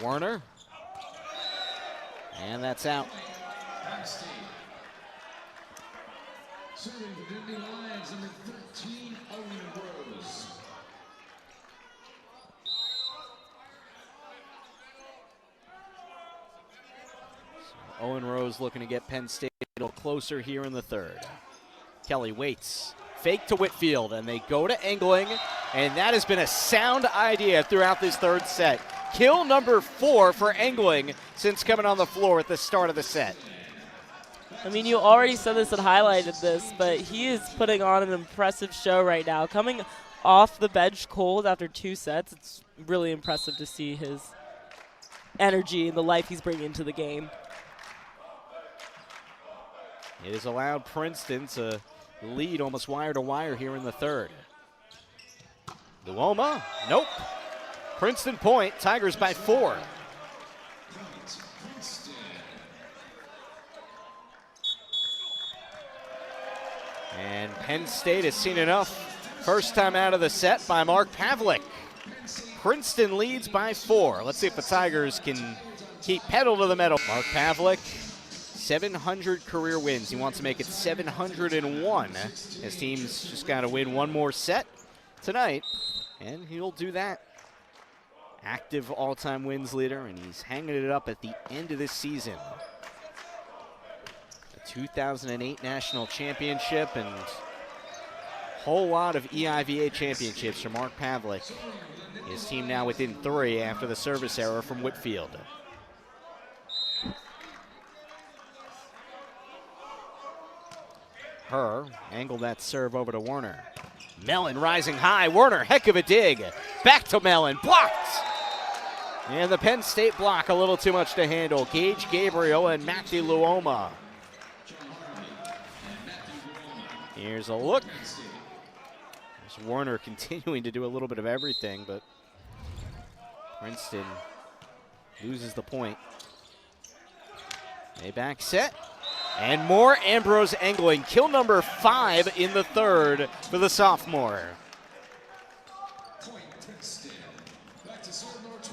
Warner. And that's out. Penn State. Serving for the Nittany Lions, number 13, Owen Rose. Owen Rose looking to get Penn State a little closer here in the third. Kelly waits. Fake to Whitfield, and they go to Engling, and that has been a sound idea throughout this third set. Kill number 4 for Engling since coming on the floor at the start of the set. I mean, you already said this and highlighted this, but he is putting on an impressive show right now. Coming off the bench cold after 2 sets, it's really impressive to see his energy and the life he's bringing into the game. It has allowed Princeton to lead almost wire to wire here in the third. Luoma, nope. Princeton point, Tigers by 4. And Penn State has seen enough. First time out of the set by Mark Pavlik. Princeton leads by 4. Let's see if the Tigers can keep pedal to the metal. Mark Pavlik, 700 career wins. He wants to make it 701. His team's just got to win one more set tonight, and he'll do that. Active all-time wins leader, and he's hanging it up at the end of this season. The 2008 National Championship and a whole lot of EIVA championships for Mark Pavlik. His team now within 3 after the service error from Whitfield. Her angled that serve over to Warner. Mellon rising high. Warner, heck of a dig. Back to Mellon, blocked. And the Penn State block a little too much to handle. Gage Gabriel and Matthew Luoma. Here's a look. There's Warner continuing to do a little bit of everything, but Princeton loses the point. A back set. And more Ambrose Engling. Kill number 5 in the third for the sophomore.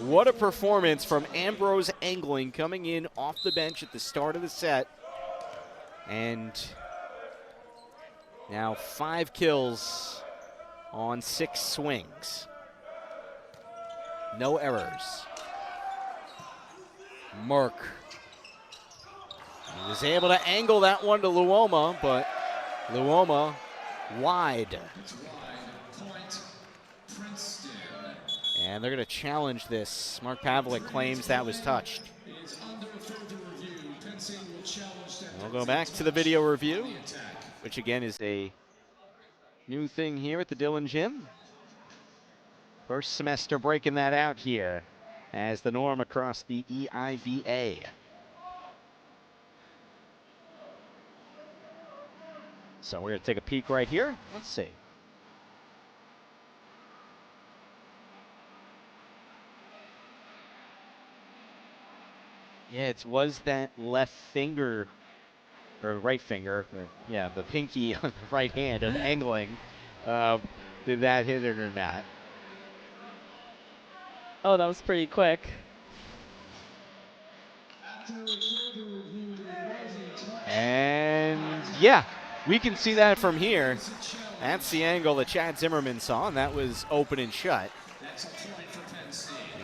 What a performance from Ambrose Engling coming in off the bench at the start of the set. And now 5 kills on 6 swings. No errors. Merck. He was able to angle that one to Luoma, but Luoma wide. And they're going to challenge this. Mark Pavlik claims that was touched. We'll go back to the video review, which again is a new thing here at the Dillon Gym. First semester breaking that out here as the norm across the EIVA. So we're going to take a peek right here. Let's see. Yeah, it was that left finger, or right finger, yeah, the pinky on the right hand of Engling. Did that hit it or not? Oh, that was pretty quick. And yeah, we can see that from here. That's the angle that Chad Zimmerman saw, and that was open and shut.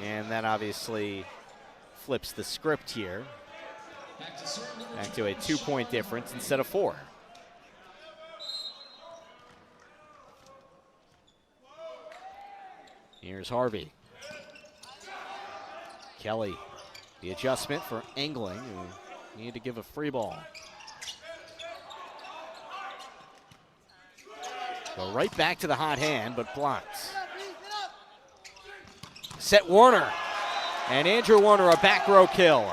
And that obviously flips the script here. Back to a 2-point difference instead of 4. Here's Harvey. Kelly, the adjustment for Engling, who needed to give a free ball. Go right back to the hot hand, but blocks. Set Warner. And Andrew Warner, a back row kill.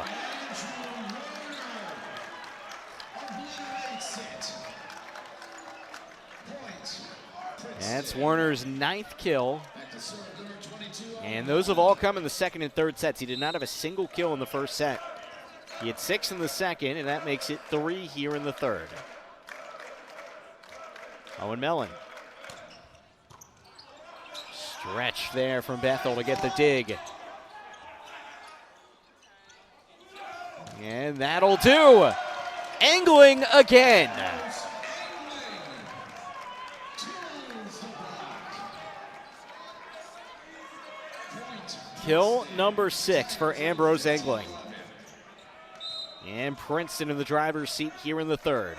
That's Warner's 9th kill. And those have all come in the second and third sets. He did not have a single kill in the first set. He had 6 in the second, and that makes it 3 here in the third. Owen Mellon. Stretch there from Bethel to get the dig. And that'll do. Engling again. Kill number 6 for Ambrose Engling. And Princeton in the driver's seat here in the third.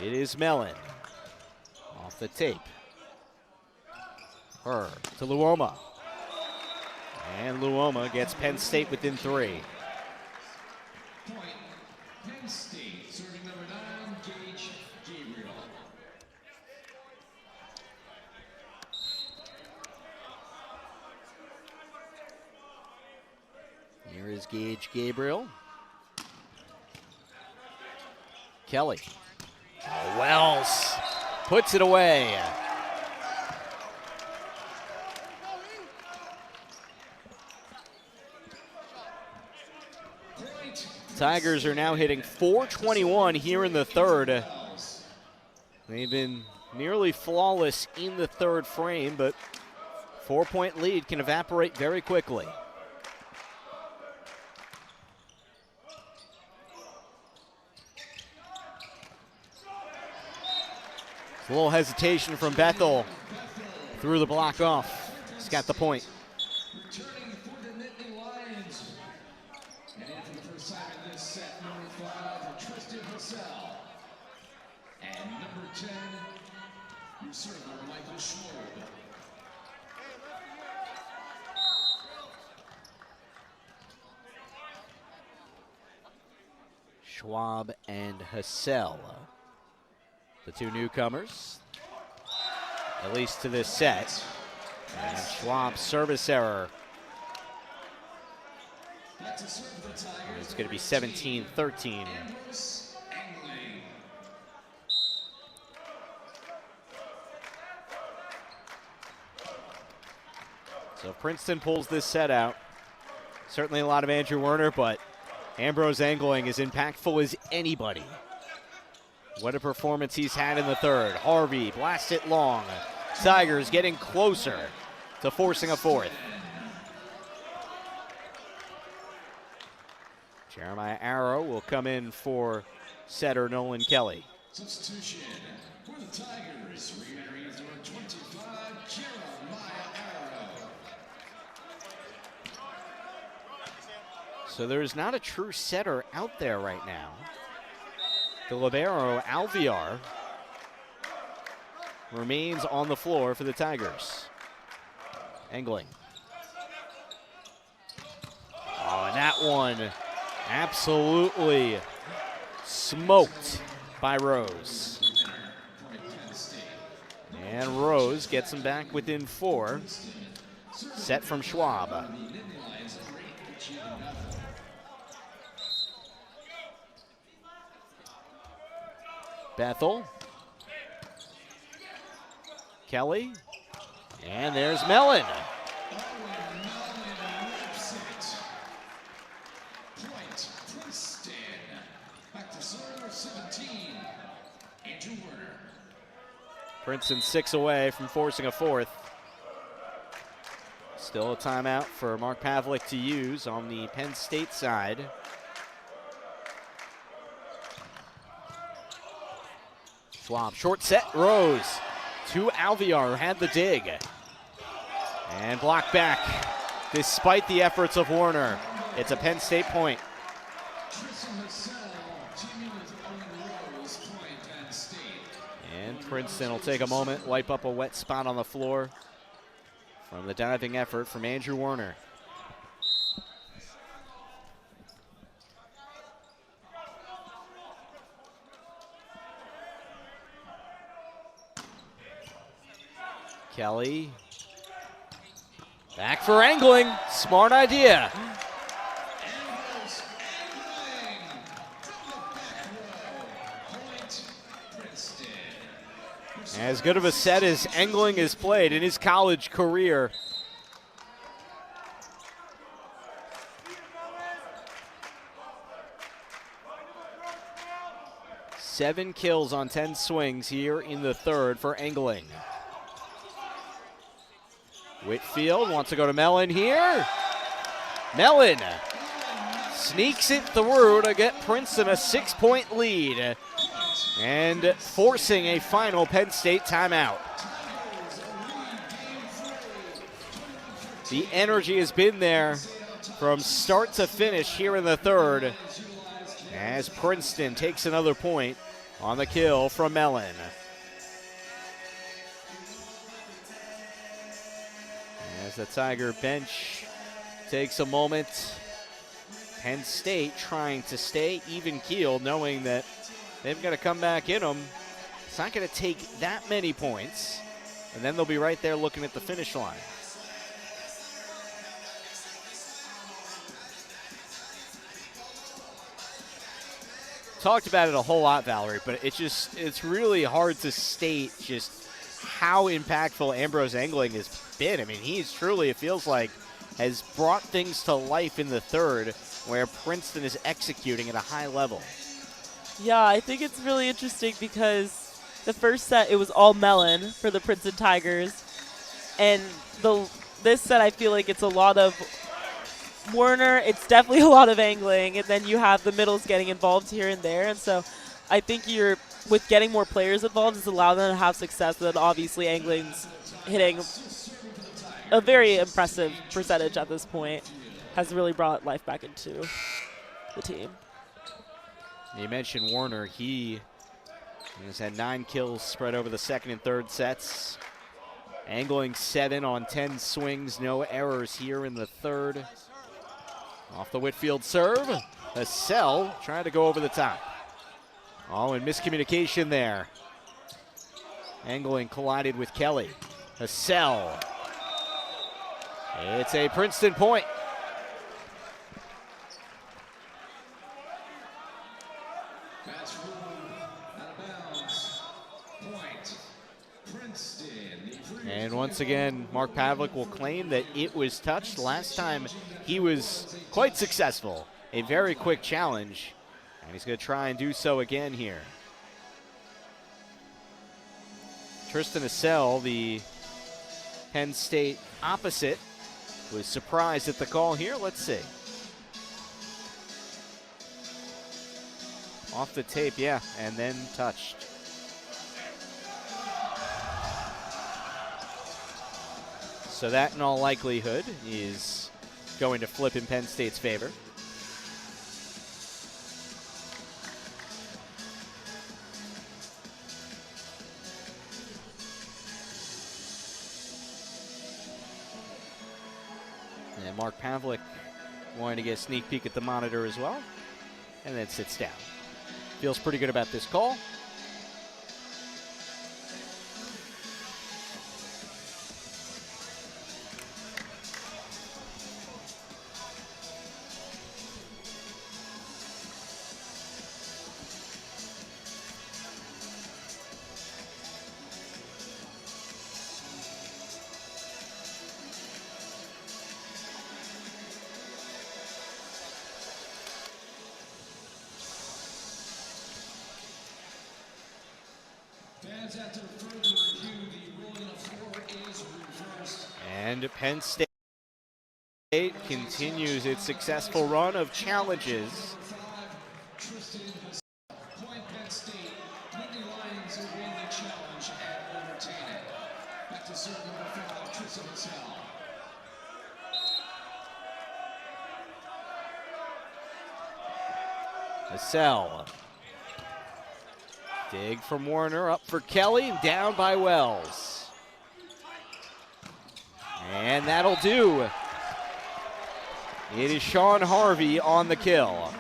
It is Mellon. Off the tape. Her to Luoma. And Luoma gets Penn State within 3. Point, Penn State, serving number 9, Gage Gabriel. Here is Gage Gabriel. Kelly. Oh, Wells puts it away. Tigers are now hitting .421 here in the third. They've been nearly flawless in the third frame, but 4-point lead can evaporate very quickly. A little hesitation from Bethel. Threw the block off. He's got the point. Returning for the Nittany Lions. And in for the first time in this set, number 5, Tristan Hassell. And number 10, your server, Michael Schwab. Schwab and Hassell, the 2 newcomers, at least to this set. And Schwab's service error. It's going to be 17-13. So Princeton pulls this set out. Certainly a lot of Andrew Werner, but Ambrose Engling is impactful as anybody. What a performance he's had in the third. Harvey blasts it long. Tigers getting closer to forcing a fourth. Jeremiah Arrow will come in for setter Nolan Kelly. Substitution for the Tigers. Re-entering is number 25, Jeremiah Arrow. So there's not a true setter out there right now. The libero, Alviar, remains on the floor for the Tigers. Engling. Oh, and that one absolutely smoked by Rose. And Rose gets him back within 4. Set from Schwab. Bethel. Kelly. And there's Mellon. Point, Princeton. Back to serve 17. Andrew Werner. Princeton 6 away from forcing a fourth. Still a timeout for Mark Pavlik to use on the Penn State side. Schwab, short set, Rose to Alvear, who had the dig. And blocked back, despite the efforts of Warner. It's a Penn State point. And Princeton will take a moment, wipe up a wet spot on the floor from the diving effort from Andrew Warner. Kelly. Back for angling. Smart idea. As good of a set as Engling has played in his college career. Seven kills on 10 swings here in the third for Engling. Whitfield wants to go to Mellon here. Mellon sneaks it through to get Princeton a 6-point lead and forcing a final Penn State timeout. The energy has been there from start to finish here in the third as Princeton takes another point on the kill from Mellon. As the Tiger bench takes a moment, Penn State trying to stay even-keeled, knowing that they've got to come back in them. It's not going to take that many points, and then they'll be right there looking at the finish line. Talked about it a whole lot, Valerie, but it's really hard to state just how impactful Ambrose Engling has been. I mean, he's truly, it feels like, has brought things to life in the third where Princeton is executing at a high level. Yeah, I think it's really interesting because the first set, it was all Mellon for the Princeton Tigers. And this set, I feel like it's a lot of Warner. It's definitely a lot of Engling. And then you have the middles getting involved here and there. And so I think with getting more players involved, it's allowed them to have success. But obviously, Engling's hitting a very impressive percentage at this point. Has really brought life back into the team. You mentioned Warner. He has had 9 kills spread over the second and third sets. Engling 7 on 10 swings. No errors here in the third. Off the Whitfield serve. Hassell trying to go over the top. Oh, and miscommunication there. Engling collided with Kelly. Hassell. It's a Princeton point. And once again, Mark Pavlik will claim that it was touched. Last time he was quite successful. A very quick challenge. And he's going to try and do so again here. Tristan Hassell, the Penn State opposite, was surprised at the call here. Let's see. Off the tape, yeah, and then touched. So that, in all likelihood, is going to flip in Penn State's favor. And Mark Pavlik wanting to get a sneak peek at the monitor as well, and then sits down. Feels pretty good about this call. after further review, the ruling on the floor is reversed. And Penn State continues its successful run of challenges. Tristan point Penn State. Whitney Lions will win the challenge and overtain it. Back to serve number 5, Tristan Hassell. Hassell. Dig from Warner, up for Kelly, down by Wells. And that'll do. It is Sean Harvey on the kill.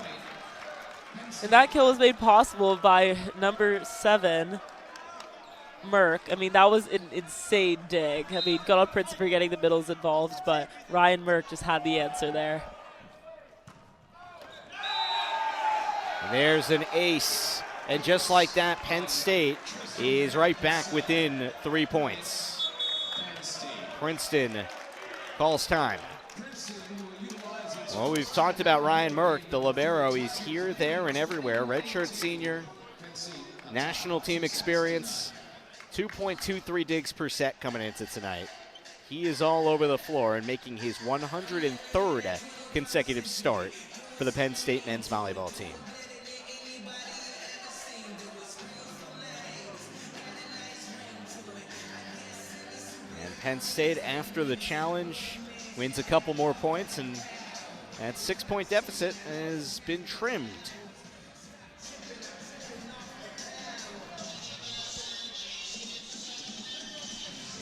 And that kill was made possible by number 7, Merck. I mean, that was an insane dig. I mean, good on Princeton for getting the middles involved, but Ryan Merck just had the answer there. And there's an ace. And just like that, Penn State is right back within 3 points. Princeton calls time. Well, we've talked about Ryan Merck, the libero. He's here, there, and everywhere. Redshirt senior, national team experience, 2.23 digs per set coming into tonight. He is all over the floor and making his 103rd consecutive start for the Penn State men's volleyball team. Penn State, after the challenge, wins a couple more points, and that 6-point deficit has been trimmed.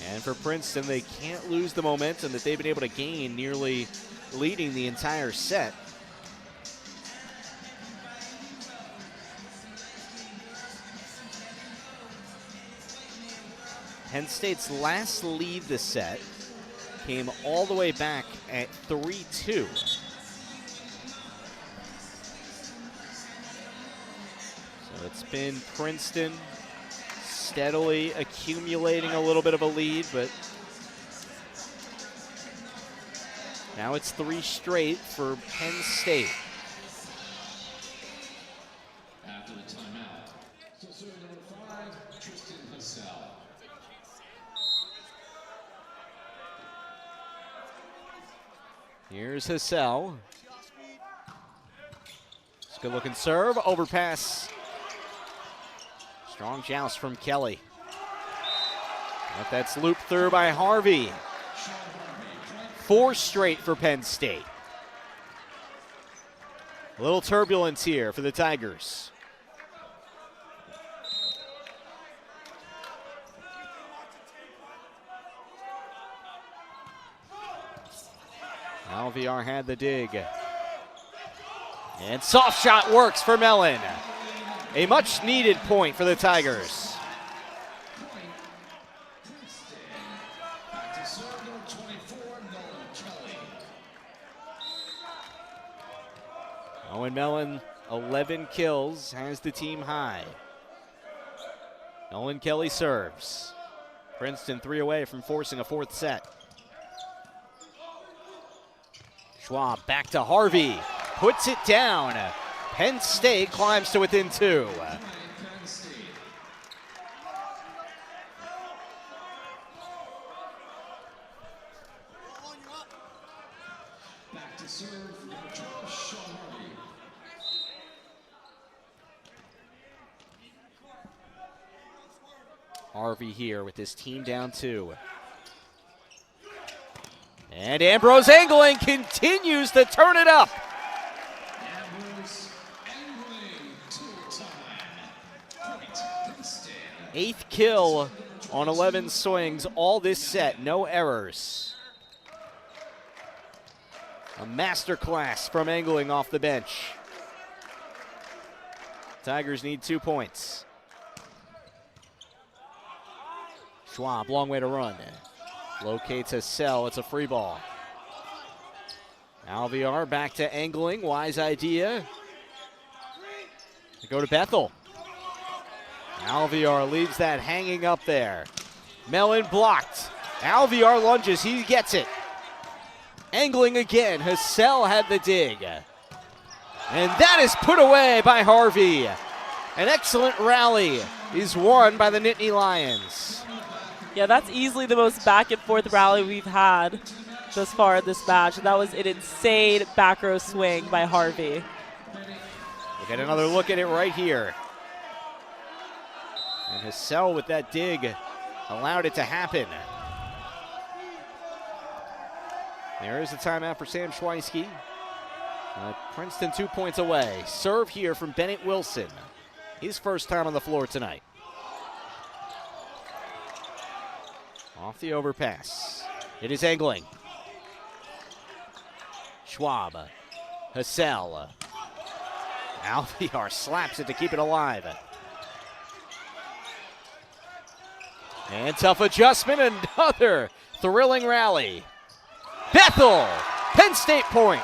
And for Princeton, they can't lose the momentum that they've been able to gain, nearly leading the entire set. Penn State's last lead this set came all the way back at 3-2. So it's been Princeton steadily accumulating a little bit of a lead, but now it's 3 straight for Penn State. After the timeout, so serve number 5, Tristan Hassell. Here's Hassell. It's a good looking serve, overpass. Strong joust from Kelly. But that's looped through by Harvey. 4 straight for Penn State. A little turbulence here for the Tigers. Alviar had the dig. And soft shot works for Mellon. A much needed point for the Tigers. Owen Mellon, 11 kills, has the team high. Nolan Kelly serves. Princeton 3 away from forcing a 4th set. Schwab back to Harvey, puts it down. Penn State climbs to within 2. Back to serve, number 12, Sean Harvey. Harvey here with his team down 2. And Ambrose angling continues to turn it up. Ambrose angling, 2-time. Point, Princeton. 8th kill on 11 swings all this set, no errors. A masterclass from angling off the bench. Tigers need 2 points. Schwab, long way to run. Locates Hassell, it's a free ball. Alviar back to angling, wise idea. They go to Bethel. Alviar leaves that hanging up there. Mellon blocked. Alviar lunges, he gets it. Angling again, Hassell had the dig. And that is put away by Harvey. An excellent rally is won by the Nittany Lions. Yeah, that's easily the most back and forth rally we've had thus far in this match. That was an insane back row swing by Harvey. We'll get another look at it right here. And Hassel with that dig allowed it to happen. There is a timeout for Sam Schweisky. Princeton 2 points away. Serve here from Bennett Wilson. His first time on the floor tonight. Off the overpass. It is angling. Schwab. Hassel. Alvear slaps it to keep it alive. And tough adjustment. Another thrilling rally. Bethel. Penn State point.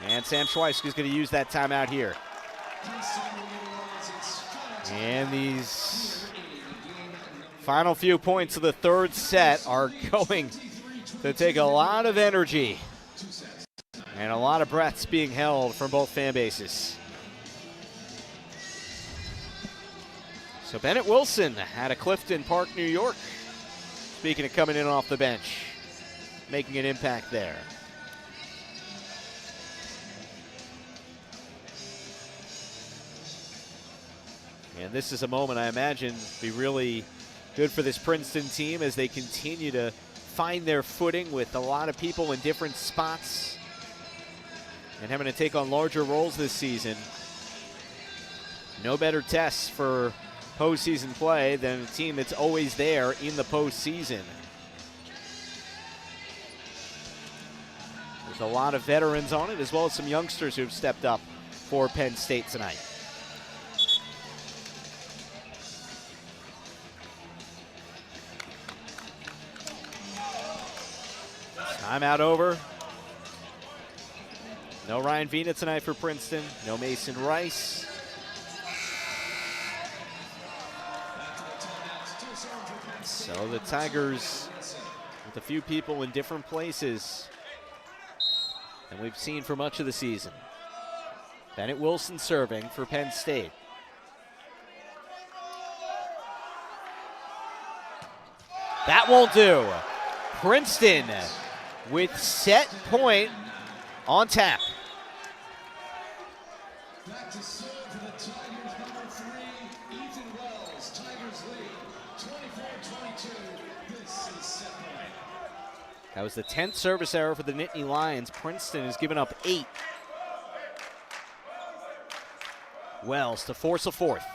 And Sam Schweisky is going to use that timeout here. And these final few points of the third set are going to take a lot of energy and a lot of breaths being held from both fan bases. So Bennett Wilson out of Clifton Park, New York. Speaking of coming in off the bench, making an impact there. And this is a moment I imagine be really good for this Princeton team as they continue to find their footing with a lot of people in different spots and having to take on larger roles this season. No better tests for postseason play than a team that's always there in the postseason. There's a lot of veterans on it, as well as some youngsters who've stepped up for Penn State tonight. Timeout over. No Ryan Vina tonight for Princeton. No Mason Rice. So the Tigers with a few people in different places than we've seen for much of the season. Bennett Wilson serving for Penn State. That won't do. Princeton with set point on tap. Back to serve for the Tigers, number 3, Ethan Wells. Tigers lead 24-22. This is set point. That was the 10th service error for the Nittany Lions. Princeton has given up 8. Wells to force a fourth.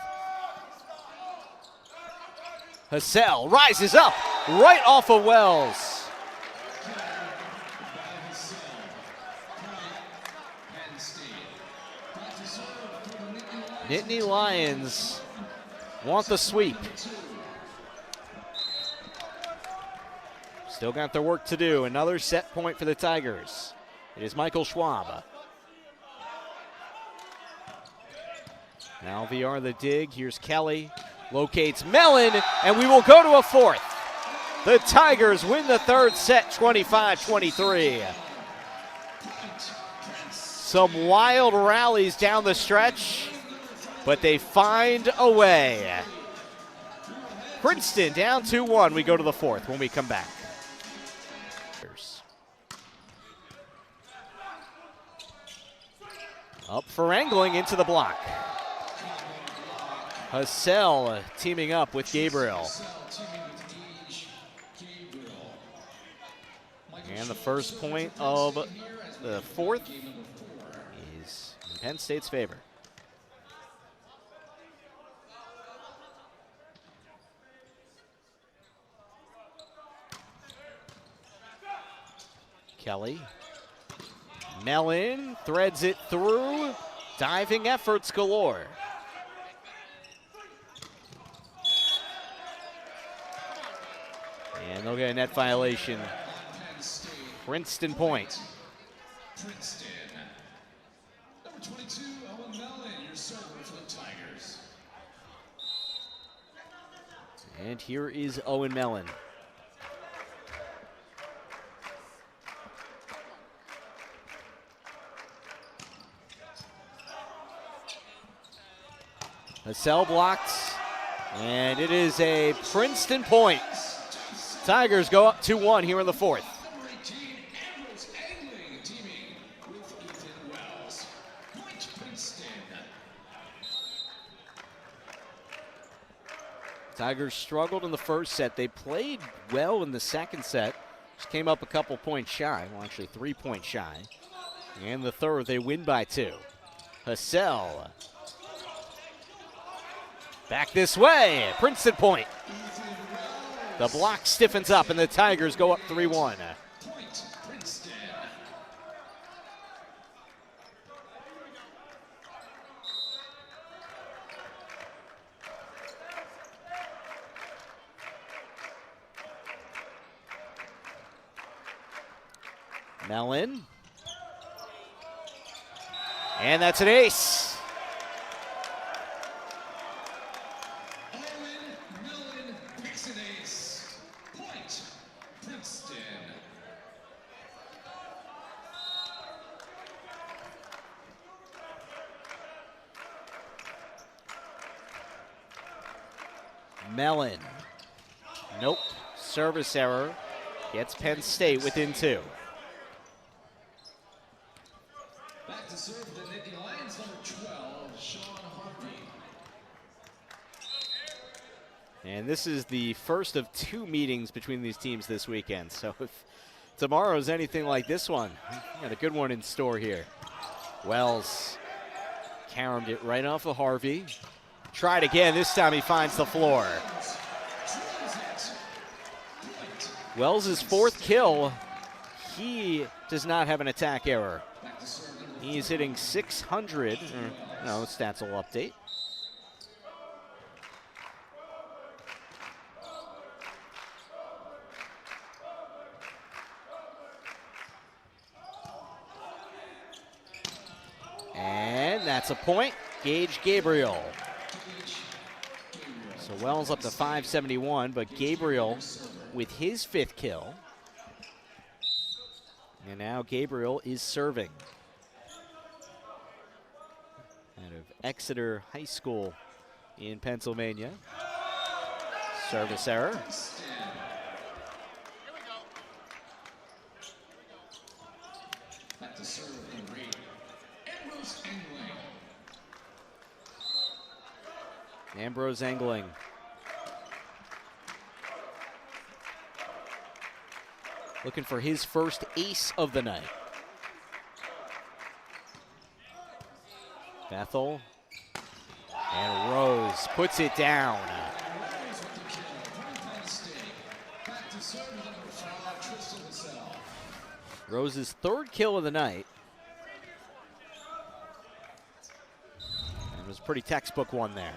Hassel rises up right off of Wells. Nittany Lions want the sweep. Still got their work to do. Another set point for the Tigers. It is Michael Schwab. Now VR the dig. Here's Kelly. Locates Mellon, and we will go to a fourth. The Tigers win the third set, 25-23. Some wild rallies down the stretch, but they find a way. Princeton down 2-1. We go to the fourth when we come back. Up for angling into the block. Hassel teaming up with Gabriel. And the first point of the fourth is in Penn State's favor. Kelly. Mellon threads it through. Diving efforts galore. And they'll get a net violation. Princeton point. Princeton. Number 22, Owen Mellon, your server for the Tigers. And here is Owen Mellon. Hassell blocked, and it is a Princeton point. Tigers go up 2-1 here in the fourth. Number 18, Ambrose Angling, teaming with Ethan Wells. Point Princeton. Tigers struggled in the first set. They played well in the second set. Just came up a couple points shy. Well, actually 3 points shy. And the third, they win by 2. Hassell. Back this way. Princeton point. The block stiffens up, and the Tigers go up 3-1. Point Princeton. Mellon. And that's an ace. Mellon picks an ace. Point Princeton. Mellon. Nope. Service error. Gets Penn State within 2. Back to serve the Nittany Lions, number 12, Sean Harvey. And this is the first of 2 meetings between these teams this weekend. So if tomorrow's anything like this one, we got a good one in store here. Wells caromed it right off of Harvey. Tried again. This time he finds the floor. Wells' 4th kill. He does not have an attack error. He's hitting 600. No, stats will update. And that's a point. Gage Gabriel. So Wells up to 571, but Gabriel with his 5th kill. And now Gabriel is serving. Out of Exeter High School in Pennsylvania. Service error. Back to serve number 8, Ambrose Angling. Ambrose Angling. Looking for his first ace of the night. Bethel. And Rose puts it down. Rose with the kill. Point Penn State. Back to serve number 5, Tristan Hassell. Rose's 3rd kill of the night. And it was a pretty textbook one there.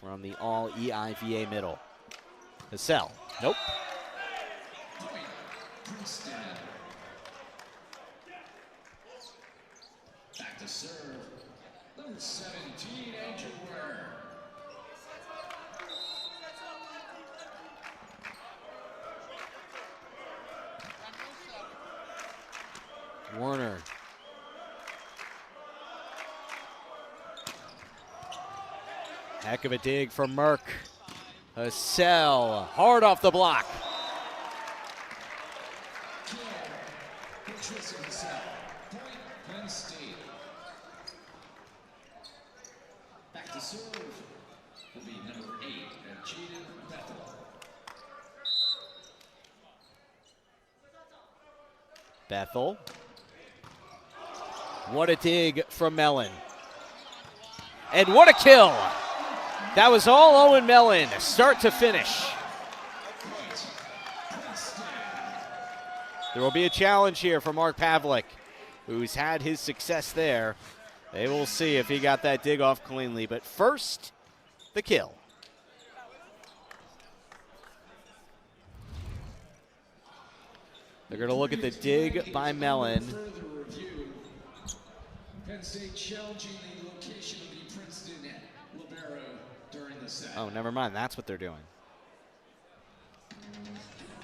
From the all EIVA middle. Hassell. Nope. Point Princeton. Back to serve number 17, Andrew Ware. Warner. Heck of a dig from Merck. Hassell hard off the block. Kill for Tristan Hassell. Point Penn State. Back to serve will be number 8, Jaden Bethel. Bethel. What a dig from Mellon. And what a kill. That was all Owen Mellon, start to finish. There will be a challenge here for Mark Pavlik, who's had his success there. They will see if he got that dig off cleanly. But first, the kill. They're going to look at the dig by Mellon. Further review. Penn State challenging the location of the Princeton libero during the set. Oh, never mind. That's what they're doing.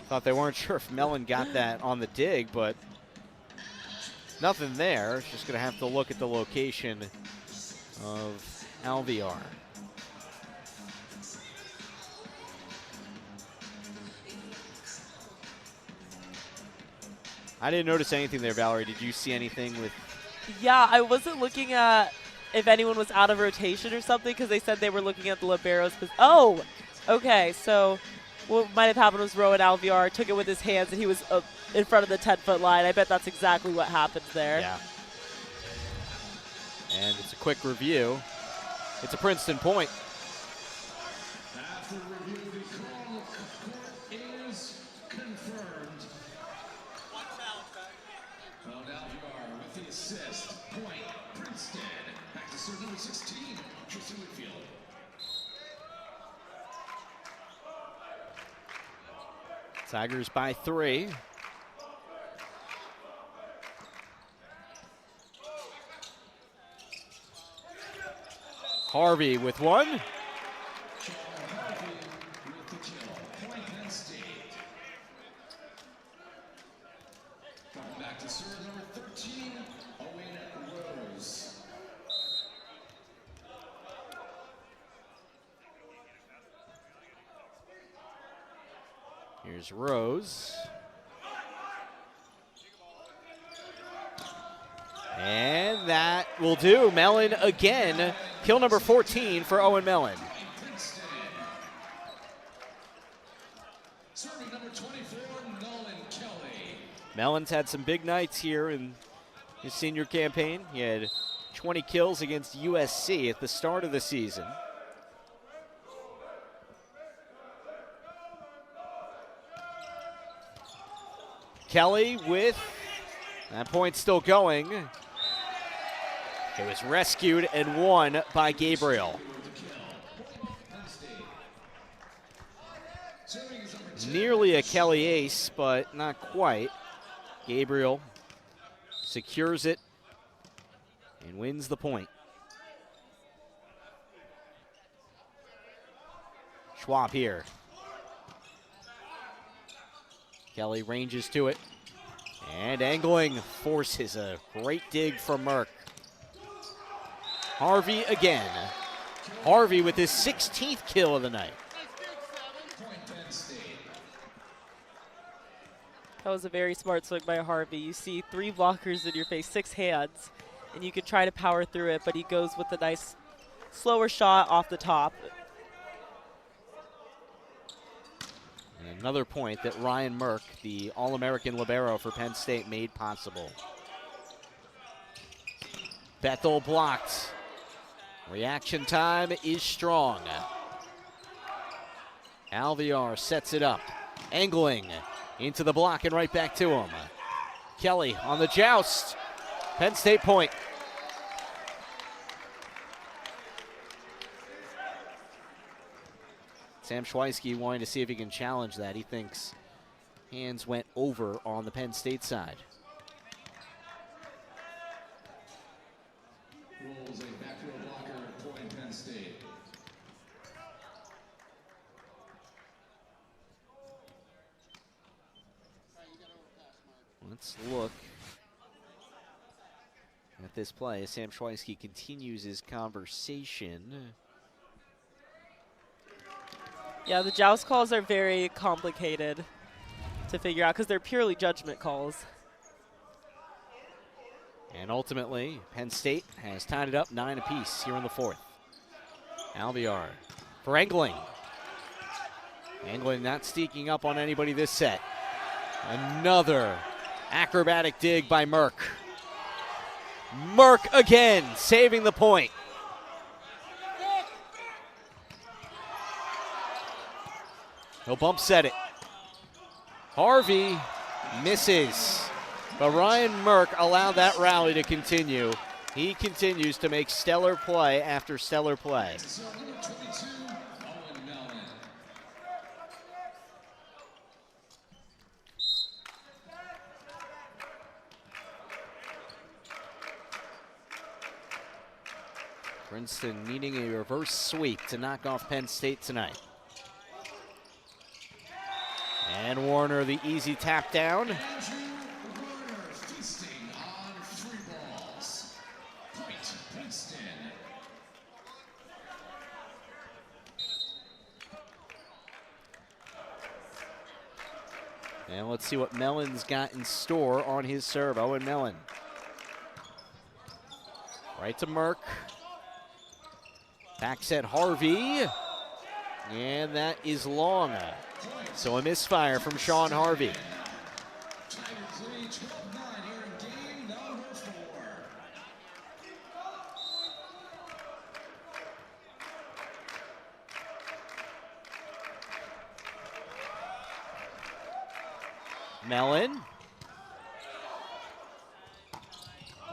Thought they weren't sure if Mellon got that on the dig, but nothing there. Just going to have to look at the location of Alvear. I didn't notice anything there, Valerie. Did you see anything with? Yeah, I wasn't looking at if anyone was out of rotation or something because they said they were looking at the liberos. Oh, okay. So what might have happened was Rowan Alvear took it with his hands and he was in front of the 10-foot line. I bet that's exactly what happened there. Yeah. And it's a quick review. It's a Princeton point. After review, the call of court is confirmed. Rowan Alvear with the assist. Point, Princeton. Back to serve number 16, Tristan Whitfield. Tigers by 3. Harvey with 1. Harvey with the kill. Point, Penn State. Coming back to serve number 13, Owen Rose. Here's Rose. And that will do. Mellon again. Kill number 14 for Owen Mellon. Princeton. Serving number 24, Nolan Kelly. Mellon's had some big nights here in his senior campaign. He had 20 kills against USC at the start of the season. Kelly with that point still going. It was rescued and won by Gabriel. Nearly a Kelly ace, but not quite. Gabriel secures it and wins the point. Schwab here. Kelly ranges to it. And angling forces a great dig from Merck. Harvey again. Harvey with his 16th kill of the night. That was a very smart swing by Harvey. You see 3 blockers in your face, 6 hands, and you can try to power through it, but he goes with a nice slower shot off the top. And another point that Ryan Merck, the All-American libero for Penn State, made possible. Bethel blocked. Reaction time is strong. Alvear sets it up. Angling into the block and right back to him. Kelly on the joust. Penn State point. Sam Schweisky wanting to see if he can challenge that. He thinks hands went over on the Penn State side. Rolls a back row blocker, point Penn State. Let's look at this play. Sam Schweisky continues his conversation. Yeah, the joust calls are very complicated to figure out because they're purely judgment calls. And ultimately, Penn State has tied it up 9 apiece here in the 4th. Alvear for Angling. Angling not sneaking up on anybody this set. Another acrobatic dig by Merck. Merck again, saving the point. He'll bump set it. Harvey misses. But Ryan Merck allowed that rally to continue. He continues to make stellar play after stellar play. So number 22, Owen Mellon. Princeton needing a reverse sweep to knock off Penn State tonight. And Warner, the easy tap down. Andrew Warner feasting on free balls. Point Princeton. And let's see what Mellon's got in store on his serve. Owen Mellon. Right to Merck. Back set Harvey. And that is long. So a misfire from Sean Harvey. Mellon.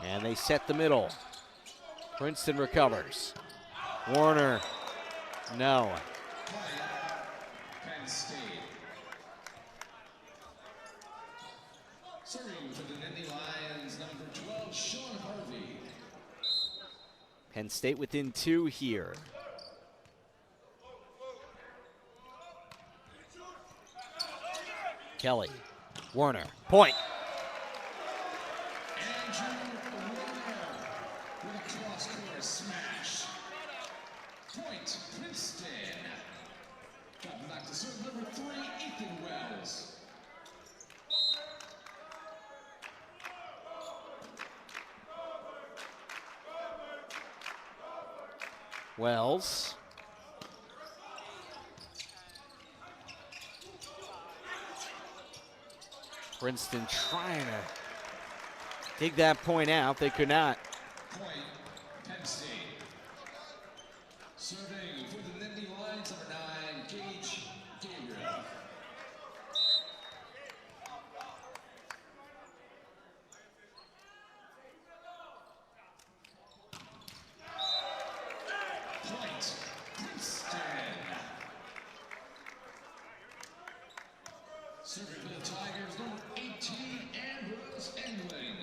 And they set the middle. Princeton recovers. Warner. No. Penn State. Serving for the Nittany Lions, number 12, Sean Harvey. Penn State within 2 here. Kelly. Warner. Point. Andrew Warner with a cross-court smash. Point, Princeton. Got back to serve number 3, Ethan Wells. Wells. Princeton trying to dig that point out. They could not. Point, Penn State. Serving for the Nittany Lions, number 9, Gage Gabriel. Point, Princeton. Serving for the Tigers, number 18, Ambrose Engling.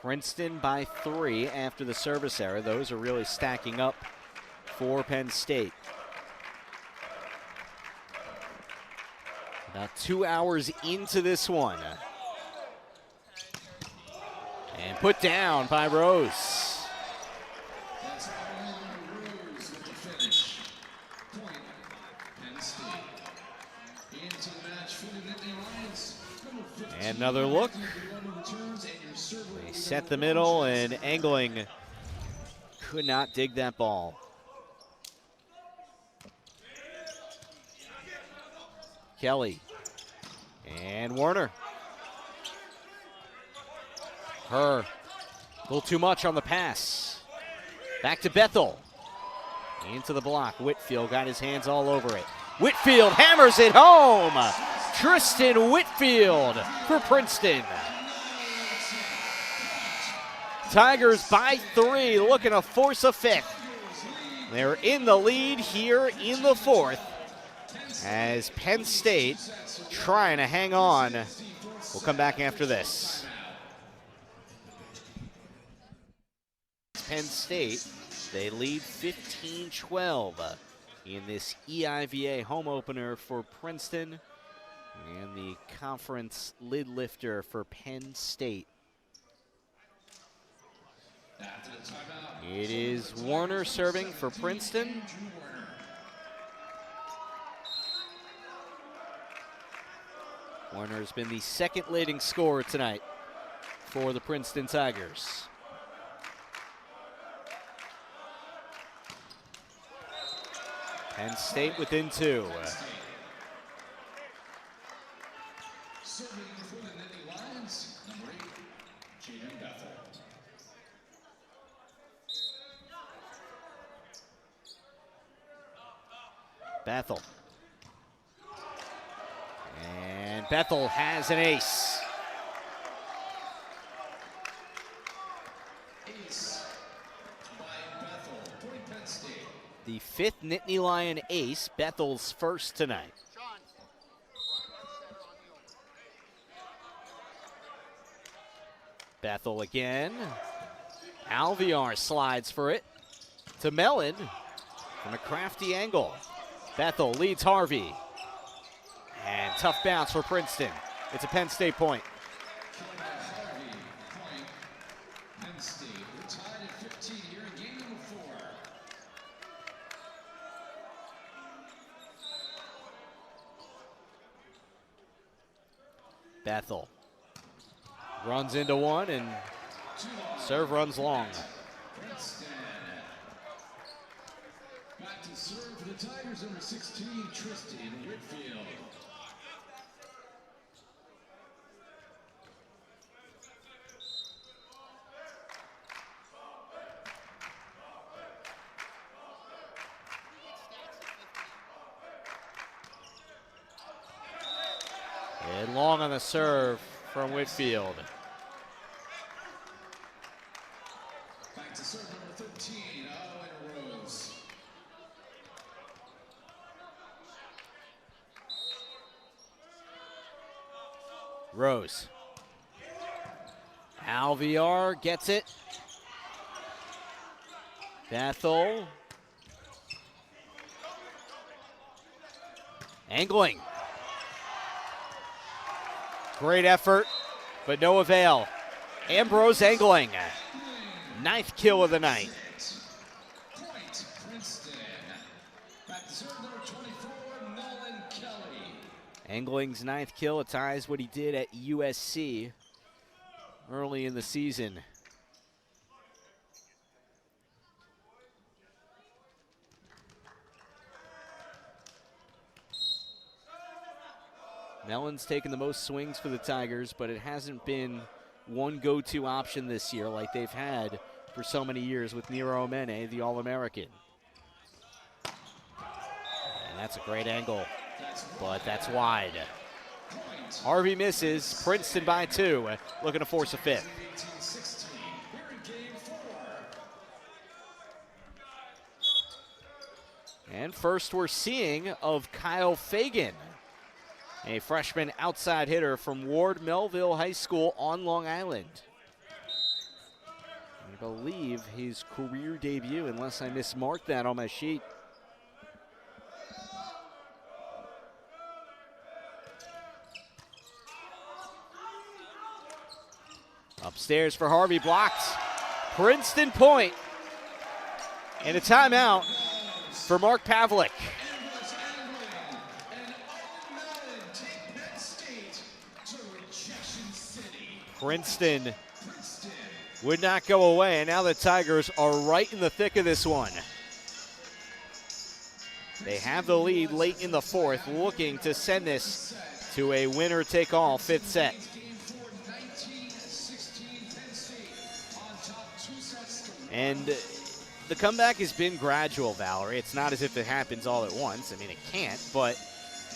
Princeton by 3 after the service error. Those are really stacking up for Penn State. About 2 hours into this one. And put down by Rose. That's all Rose with the finish. Point, Penn State. Into the match for the Nittany Lions. Number 15, And another look. returns, and your server will They be set number the middle, 14. and Engling could not dig that ball. Kelly. And Warner. Her. A little too much on the pass. Back to Bethel. Into the block. Whitfield got his hands all over it. Whitfield hammers it home. Tristan Whitfield for Princeton. Tigers by 3, looking to force a 5th. They're in the lead here in the 4th as Penn State trying to hang on. We'll come back after this. Penn State, they lead 15-12 in this EIVA home opener for Princeton and the conference lid lifter for Penn State. After the timeout, It is Warner serving for Princeton. Andrew Warner. Warner has been the second leading scorer tonight for the Princeton Tigers. Penn State within 2. Serving for the Nittany Lions, number 8, Jaden Bethel. Bethel. And Bethel has an ace. Ace by Bethel, point Penn State. The 5th Nittany Lion ace, Bethel's first tonight. Bethel again. Alvear slides for it to Mellon from a crafty angle. Bethel leads Harvey. And tough bounce for Princeton. It's a Penn State point. Harvey, point, Penn State. We're tied at 15 here in game number 4. Bethel runs into one, and serve runs long. Princeton. Back to serve for the Tigers, number 16, Tristan Whitfield. And long on the serve from Whitfield. Back to serve number 13, Owen Rose. Rose. Alviar gets it. Bethel. Angling. Great effort, but no avail. Ambrose angling. 9th kill of the night. Point, Princeton. Back to serve number 24, Nolan Kelly. Angling's 9th kill. It ties what he did at USC early in the season. Mellon's taken the most swings for the Tigers, but it hasn't been one go-to option this year like they've had for so many years with Nero Omene, the All-American. And that's a great angle, but that's wide. Harvey misses. Princeton by 2, looking to force a 5th. 18-16. We're in game 4. And first we're seeing of Kyle Fagan, a freshman outside hitter from Ward Melville High School on Long Island. I believe his career debut, unless I mismarked that on my sheet. Upstairs for Harvey, blocked. Princeton point. And a timeout for Mark Pavlik. Princeton would not go away, and now the Tigers are right in the thick of this one. They have the lead late in the 4th, looking to send this to a winner-take-all 5th set. And the comeback has been gradual, Valerie. It's not as if it happens all at once. I mean, it can't, but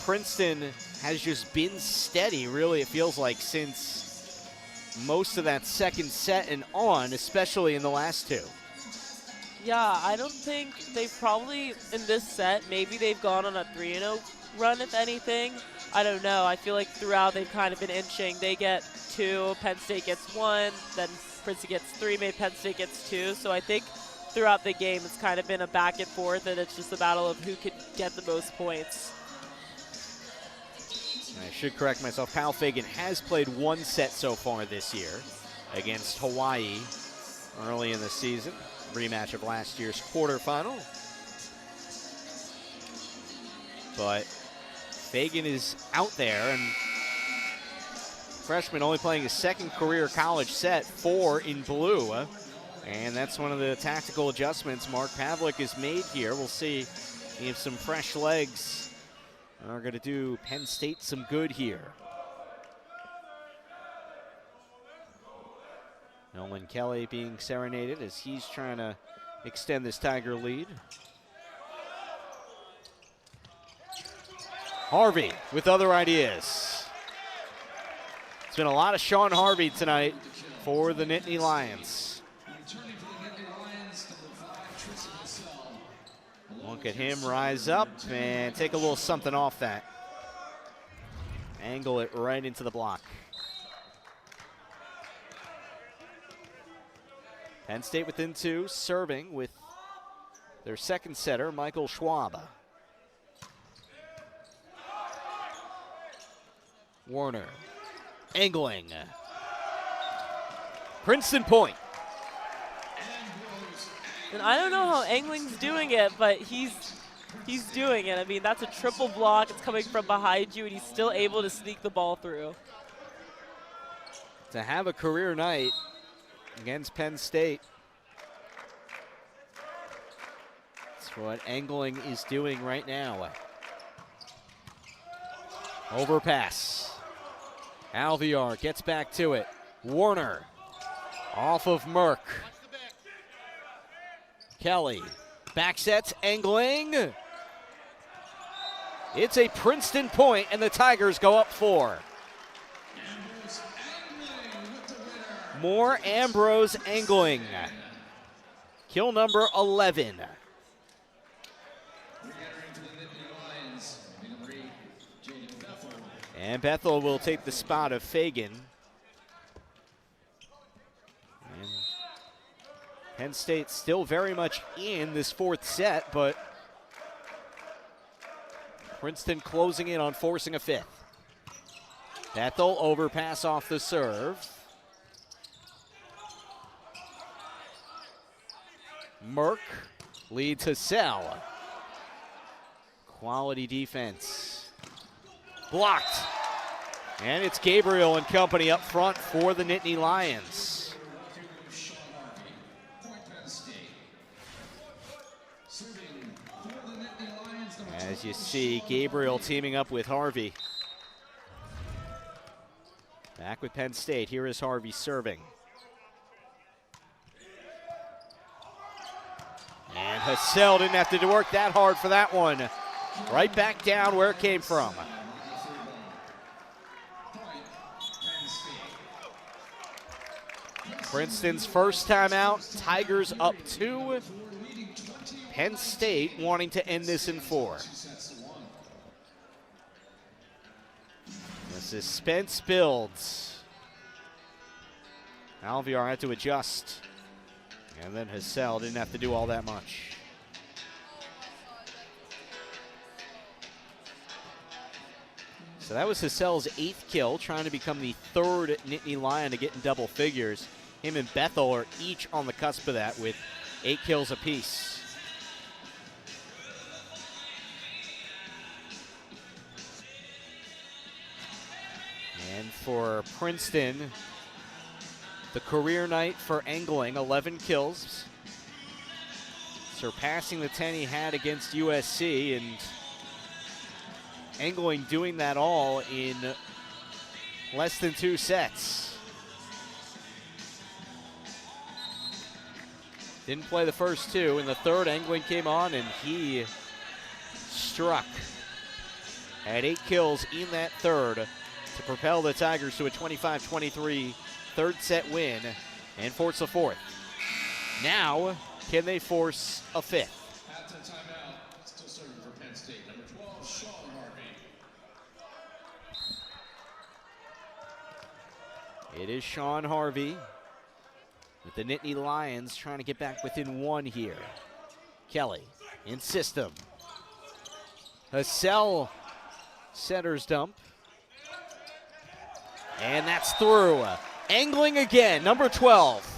Princeton has just been steady, really, it feels like, since most of that second set and on, especially in the last 2. Yeah, I don't think they've probably, in this set, maybe they've gone on a 3-0 run, if anything. I don't know. I feel like throughout they've kind of been inching. They get 2, Penn State gets 1, then Princeton gets 3, maybe Penn State gets 2. So I think throughout the game it's kind of been a back and forth, and it's just a battle of who could get the most points. I should correct myself. Kyle Fagan has played 1 set so far this year against Hawaii early in the season. Rematch of last year's quarterfinal. But Fagan is out there, and freshman only playing his 2nd career college set, 4 in blue. And that's one of the tactical adjustments Mark Pavlik has made here. We'll see if some fresh legs are going to do Penn State some good here. Nolan Kelly being serenaded as he's trying to extend this Tiger lead. Harvey with other ideas. It's been a lot of Sean Harvey tonight for the Nittany Lions. Look at him rise up and take a little something off that. Angle it right into the block. Penn State within 2, serving with their 2nd setter, Michael Schwab. Warner, angling. Princeton point. And I don't know how Angling's doing it, but he's doing it. I mean, that's a triple block. It's coming from behind you, and he's still able to sneak the ball through. to have a career night against Penn State. That's what Angling is doing right now. Overpass. Alvear gets back to it. Warner off of Merck. Kelly back sets, Angling. It's a Princeton point, and the Tigers go up 4. More Ambrose Angling. Kill number 11. And Bethel will take the spot of Fagan. And Penn State still very much in this 4th set, but Princeton closing in on forcing a 5th. Bethel overpass off the serve. Merck leads Hassell. Quality defense. Blocked. And it's Gabriel and company up front for the Nittany Lions. As you see, Gabriel teaming up with Harvey. Back with Penn State. Here is Harvey serving. And Hassell didn't have to work that hard for that one. Right back down where it came from. Princeton's first time out. Tigers up 2. Penn State wanting to end this in 4. The suspense builds. Alvear had to adjust. And then Hassell didn't have to do all that much. So that was Hassell's 8th kill, trying to become the 3rd Nittany Lion to get in double figures. Him and Bethel are each on the cusp of that with 8 kills apiece. And for Princeton, the career night for Angling, 11 kills, surpassing the 10 he had against USC, and Angling doing that all in less than 2 sets. Didn't play the first 2. In the 3rd, Angling came on and he struck. Had 8 kills in that 3rd to propel the Tigers to a 25-23 3rd set win and force a 4th. Now, can they force a 5th? After timeout, still serving for Penn State, number 12, Sean Harvey. It is Sean Harvey with the Nittany Lions trying to get back within 1 here. Kelly in system. Hassell setter's dump. And that's through. Angling again, number 12.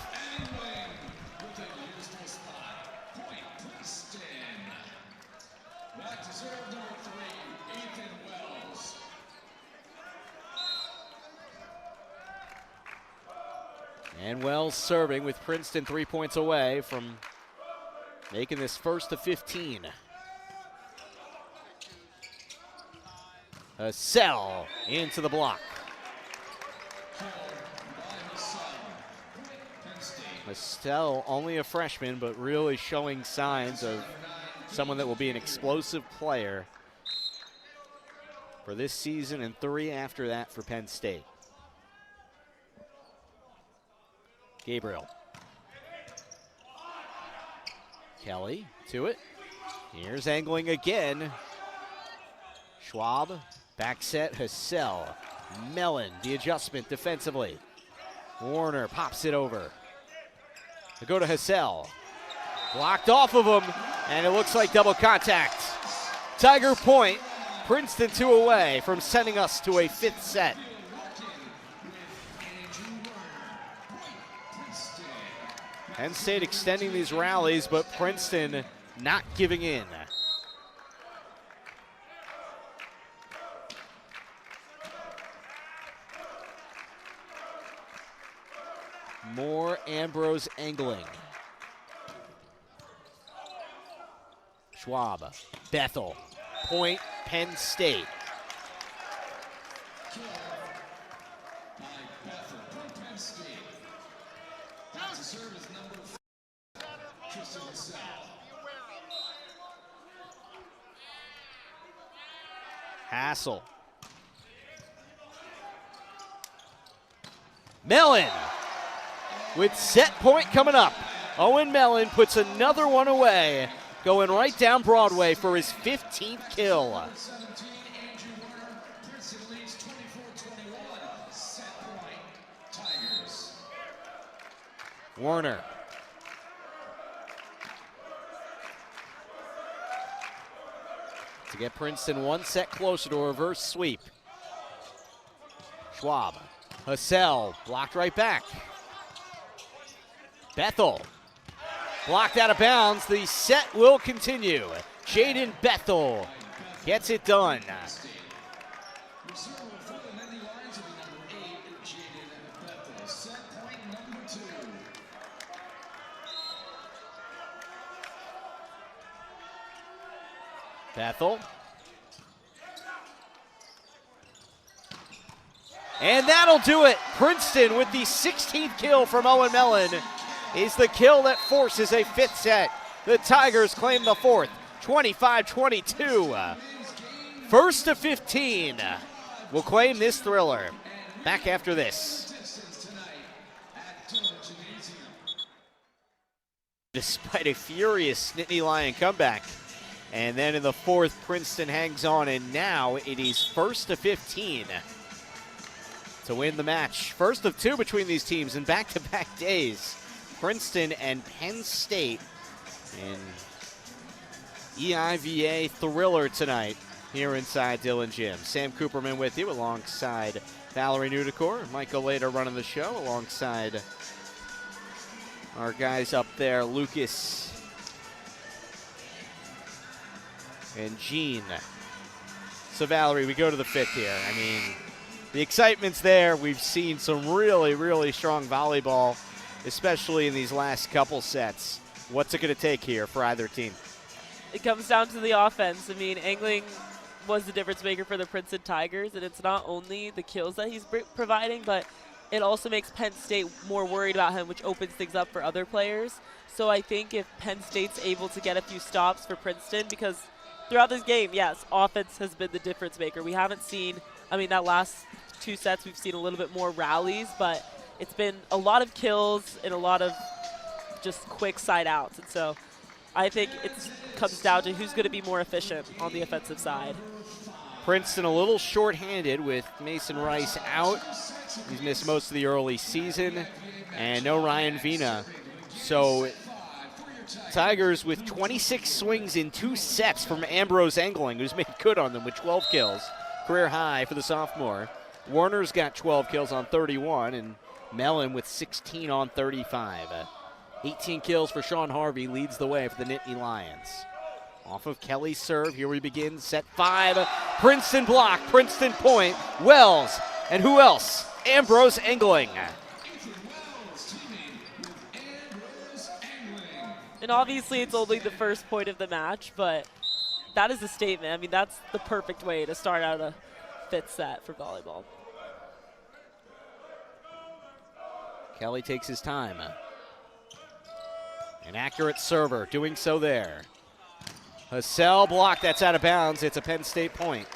And Wells serving with Princeton 3 points away from making this first to 15. Hassell into the block. Hassell, only a freshman, but really showing signs of someone that will be an explosive player for this season and 3 after that for Penn State. Gabriel. Kelly to it. Here's Angling again. Schwab, back set, Hassell. Mellon, the adjustment defensively. Warner pops it over. They go to Hassell. Blocked off of him, and it looks like double contact. Tiger point, Princeton 2 away from sending us to a 5th set. Penn State extending these rallies, but Princeton not giving in. More Ambrose Engling. Schwab, Bethel, point Penn State. Hassel. Mellon with set point coming up. Owen Mellon puts another one away, going right down Broadway for his 15th kill. Warner. To get Princeton one set closer to a reverse sweep. Schwab. Hassel blocked right back. Bethel blocked out of bounds. The set will continue. Jaden Bethel gets it done. Bethel. And that'll do it. Princeton with the 16th kill from Owen Mellon is the kill that forces a fifth set. The Tigers claim the fourth, 25-22. First to 15 will claim this thriller. Back after this. Despite a furious Nittany Lion comeback. And then in the fourth, Princeton hangs on, and now it is first to 15 to win the match. First of two between these teams in back-to-back days. Princeton and Penn State in EIVA thriller tonight here inside Dillon Gym. Sam Cooperman with you alongside Valerie Nudicor. Michael Later running the show alongside our guys up there, Lucas and Gene. So Valerie, we go to the fifth here. I mean, the excitement's there. We've seen some really, really strong volleyball, especially in these last couple sets. What's it going to take here for either team? It comes down to the offense. I mean, Engling was the difference maker for the Princeton Tigers, and it's not only the kills that he's providing, but it also makes Penn State more worried about him, which opens things up for other players. So I think if Penn State's able to get a few stops for Princeton, because throughout this game, yes, offense has been the difference maker. We haven't seen, I mean, that last two sets we've seen a little bit more rallies, but it's been a lot of kills and a lot of just quick side outs. And so I think it comes down to who's going to be more efficient on the offensive side. Princeton a little short-handed with Mason Rice out. He's missed most of the early season, and no Ryan Vina. So Tigers with 26 swings in 2 sets from Ambrose Engling, who's made good on them with 12 kills. Career high for the sophomore. Warner's got 12 kills on 31, and Mellon with 16 on 35. 18 kills for Sean Harvey leads the way for the Nittany Lions. Off of Kelly's serve, here we begin, set 5. Princeton block, Princeton point, Wells, and who else? Ambrose Engling. And obviously it's only the first point of the match, but that is a statement. I mean, that's the perfect way to start out a fifth set for volleyball. Kelly takes his time. An accurate server, doing so there. Hassel blocked, that's out of bounds. It's a Penn State point.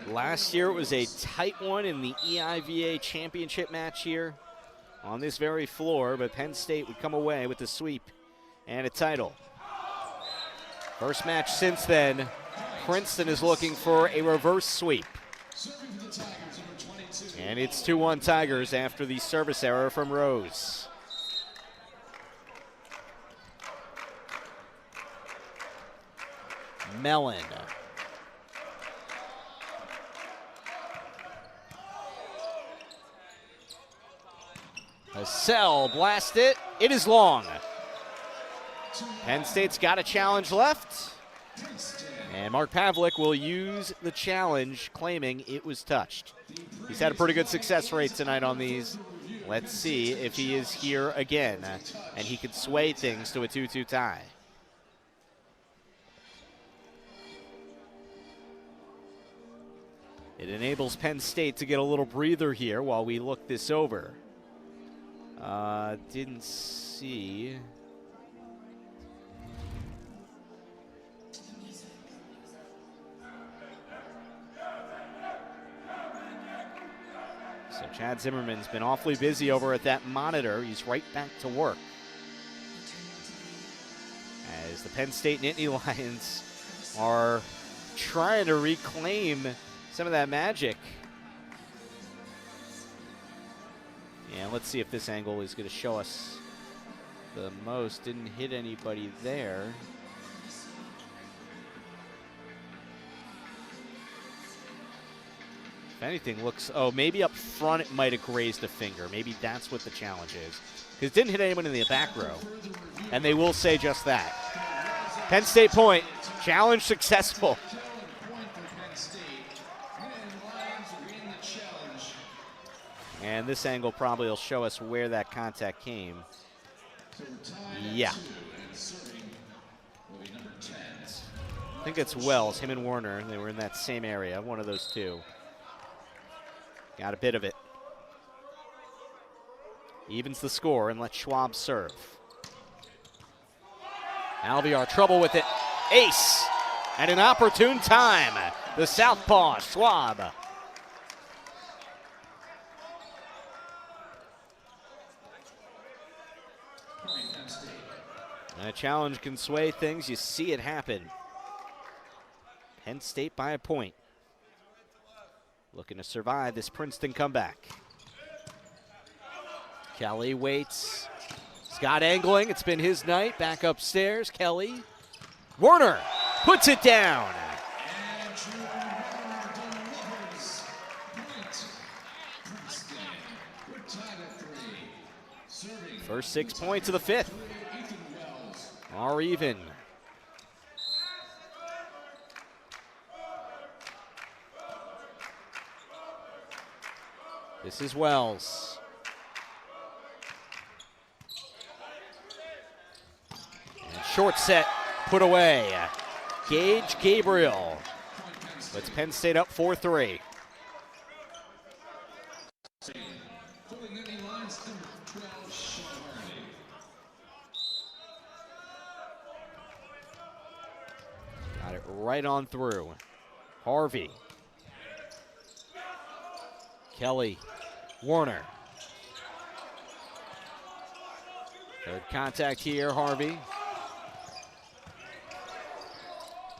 Last year it was a tight one in the EIVA championship match here on this very floor, but Penn State would come away with the sweep and a title. First match since then, Princeton is looking for a reverse sweep. And it's 2-1 Tigers after the service error from Rose. Mellon. Hassel blast it. It is long. Penn State's got a challenge left. And Mark Pavlik will use the challenge, claiming it was touched. He's had a pretty good success rate tonight on these. Let's see if he is here again, and he could sway things to a 2-2 tie. It enables Penn State to get a little breather here while we look this over. Didn't see. So Chad Zimmerman's been awfully busy over at that monitor. He's right back to work. As the Penn State Nittany Lions are trying to reclaim some of that magic. And let's see if this angle is going to show us the most. Didn't hit anybody there. If anything, looks, oh, maybe up front it might have grazed a finger. Maybe that's what the challenge is. Because it didn't hit anyone in the back row. And they will say just that. Penn State point. Challenge successful. And this angle probably will show us where that contact came. Yeah. I think it's Wells, him and Warner. They were in that same area, one of those two. Got a bit of it. Evens the score and lets Schwab serve. Alvear trouble with it. Ace at an opportune time. The southpaw, Schwab. And a challenge can sway things. You see it happen. Penn State by a point. Looking to survive this Princeton comeback. Kelly waits. Scott angling. It's been his night. Back upstairs. Kelly. Warner puts it down. First 6 points of the fifth are even. This is Wells. And short set put away. Gage Gabriel puts Penn State up 4-3. Got it right on through. Harvey. Kelly. Warner. Third contact here, Harvey.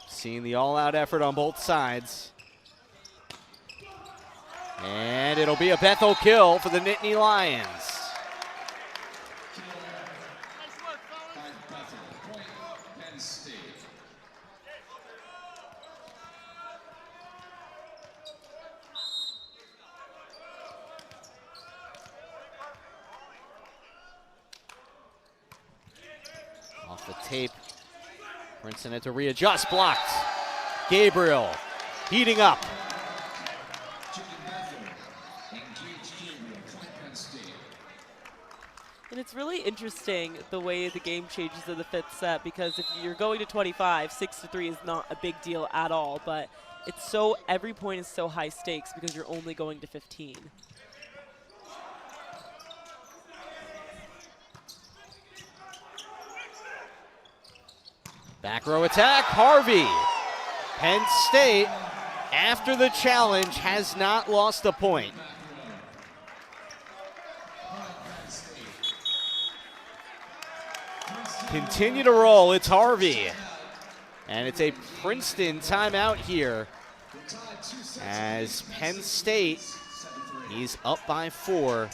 Seeing the all-out effort on both sides. And it'll be a Bethel kill for the Nittany Lions. Off the tape. Princeton had to readjust, blocked. Gabriel heating up. And it's really interesting the way the game changes in the fifth set, because if you're going to 25, 6-3 is not a big deal at all, but it's so, every point is so high stakes because you're only going to 15. Back row attack, Harvey. Penn State, after the challenge, has not lost a point. Continue to roll, it's Harvey. And it's a Princeton timeout here as Penn State is up by 4,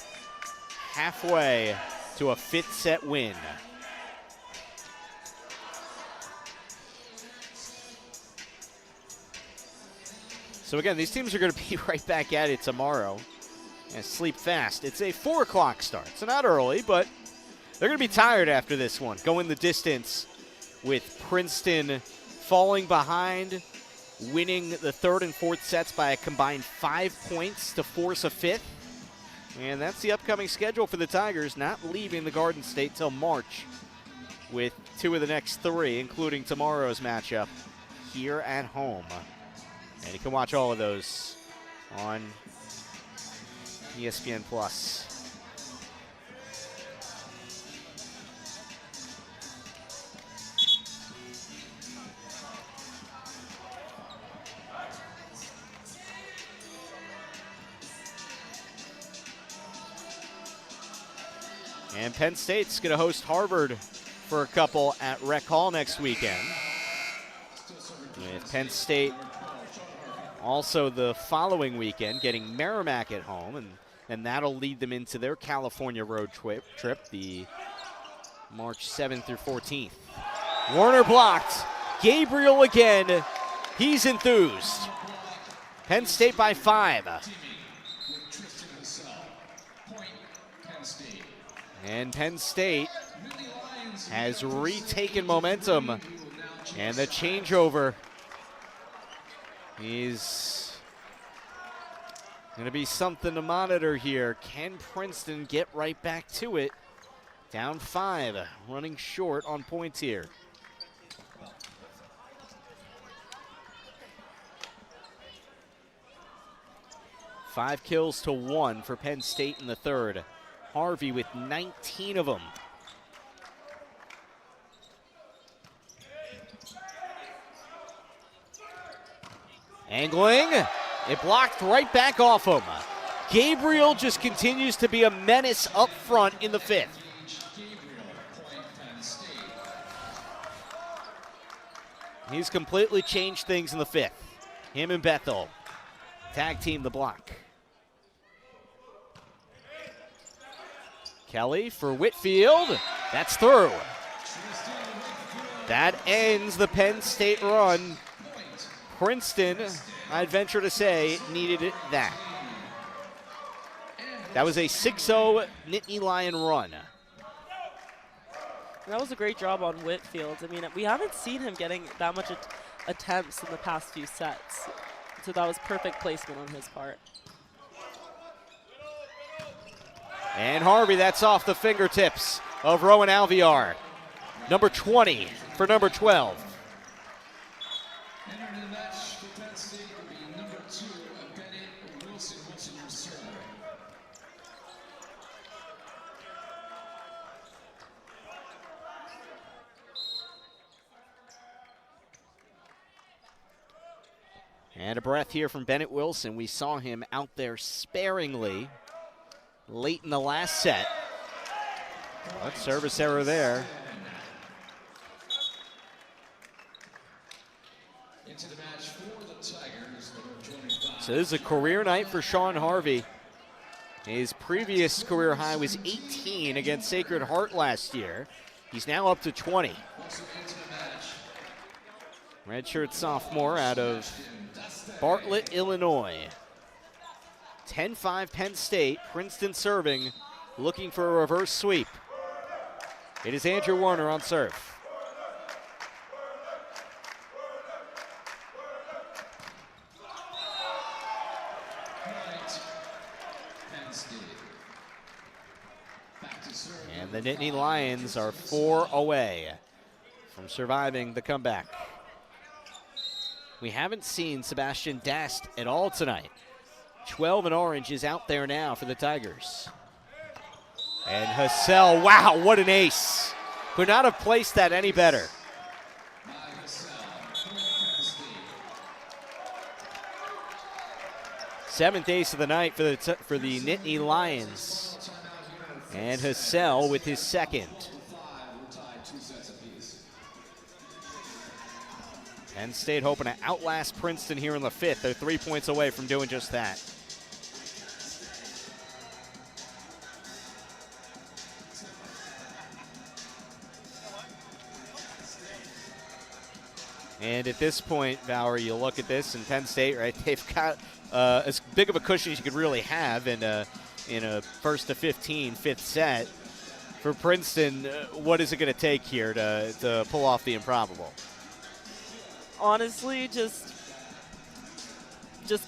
halfway to a fifth set win. So again, these teams are going to be right back at it tomorrow and sleep fast. It's a 4 o'clock start, so not early, but they're going to be tired after this one. Going the distance with Princeton falling behind, winning the third and fourth sets by a combined 5 points to force a fifth. And that's the upcoming schedule for the Tigers, not leaving the Garden State till March, with 2 of the next 3, including tomorrow's matchup here at home. And you can watch all of those on ESPN+. And Penn State's going to host Harvard for a couple at Rec Hall next weekend. With Penn State also the following weekend getting Merrimack at home, and that'll lead them into their California road trip, the March 7th through 14th. Warner blocked. Gabriel again. He's enthused. Penn State by 5. And Penn State has retaken momentum, and the changeover is going to be something to monitor here. Can Princeton get right back to it? Down 5, running short on points here. Five kills to 1 for Penn State in the third. Harvey with 19 of them. Angling, it blocked right back off him. Gabriel just continues to be a menace up front in the fifth. He's completely changed things in the fifth. Him and Bethel tag team the block. Kelly for Whitfield. That's through. That ends the Penn State run. Princeton, I'd venture to say, needed that. That was a 6-0 Nittany Lion run. That was a great job on Whitfield. I mean, we haven't seen him getting that much attempts in the past few sets. So that was perfect placement on his part. And Harvey, that's off the fingertips of Rowan Alvear. Number 20 for number 12. Entering the match for Penn State will be number 2, Bennett Wilson. Wilson, your serve. And a breath here from Bennett Wilson. We saw him out there sparingly late in the last set. But service error there. Into the match for the Tigers, number 25. So this is a career night for Sean Harvey. His previous career high was 18 against Sacred Heart last year. He's now up to 20. Also into the match. Redshirt sophomore out of Bartlett, Illinois. 10-5 Penn State. Princeton serving, looking for a reverse sweep. It is Andrew Warner on serve. Penn State. Back to serve. And the Nittany Lions are 4 away from surviving the comeback. We haven't seen Sebastian Dast at all tonight. 12 in orange is out there now for the Tigers. And Hassel, wow, what an ace. Could not have placed that any better. By Hassel, Penn State. 7th ace of the night for the Nittany Lions. And Hassel with his second. We're tied 2 sets apiece. Penn State hoping to outlast Princeton here in the 5th. They're 3 points away from doing just that. And at this point, Valerie, you look at this, and Penn State, right, they've got as big of a cushion as you could really have in a 1st to 15, 5th set. For Princeton, what is it going to take here to pull off the improbable? honestly, just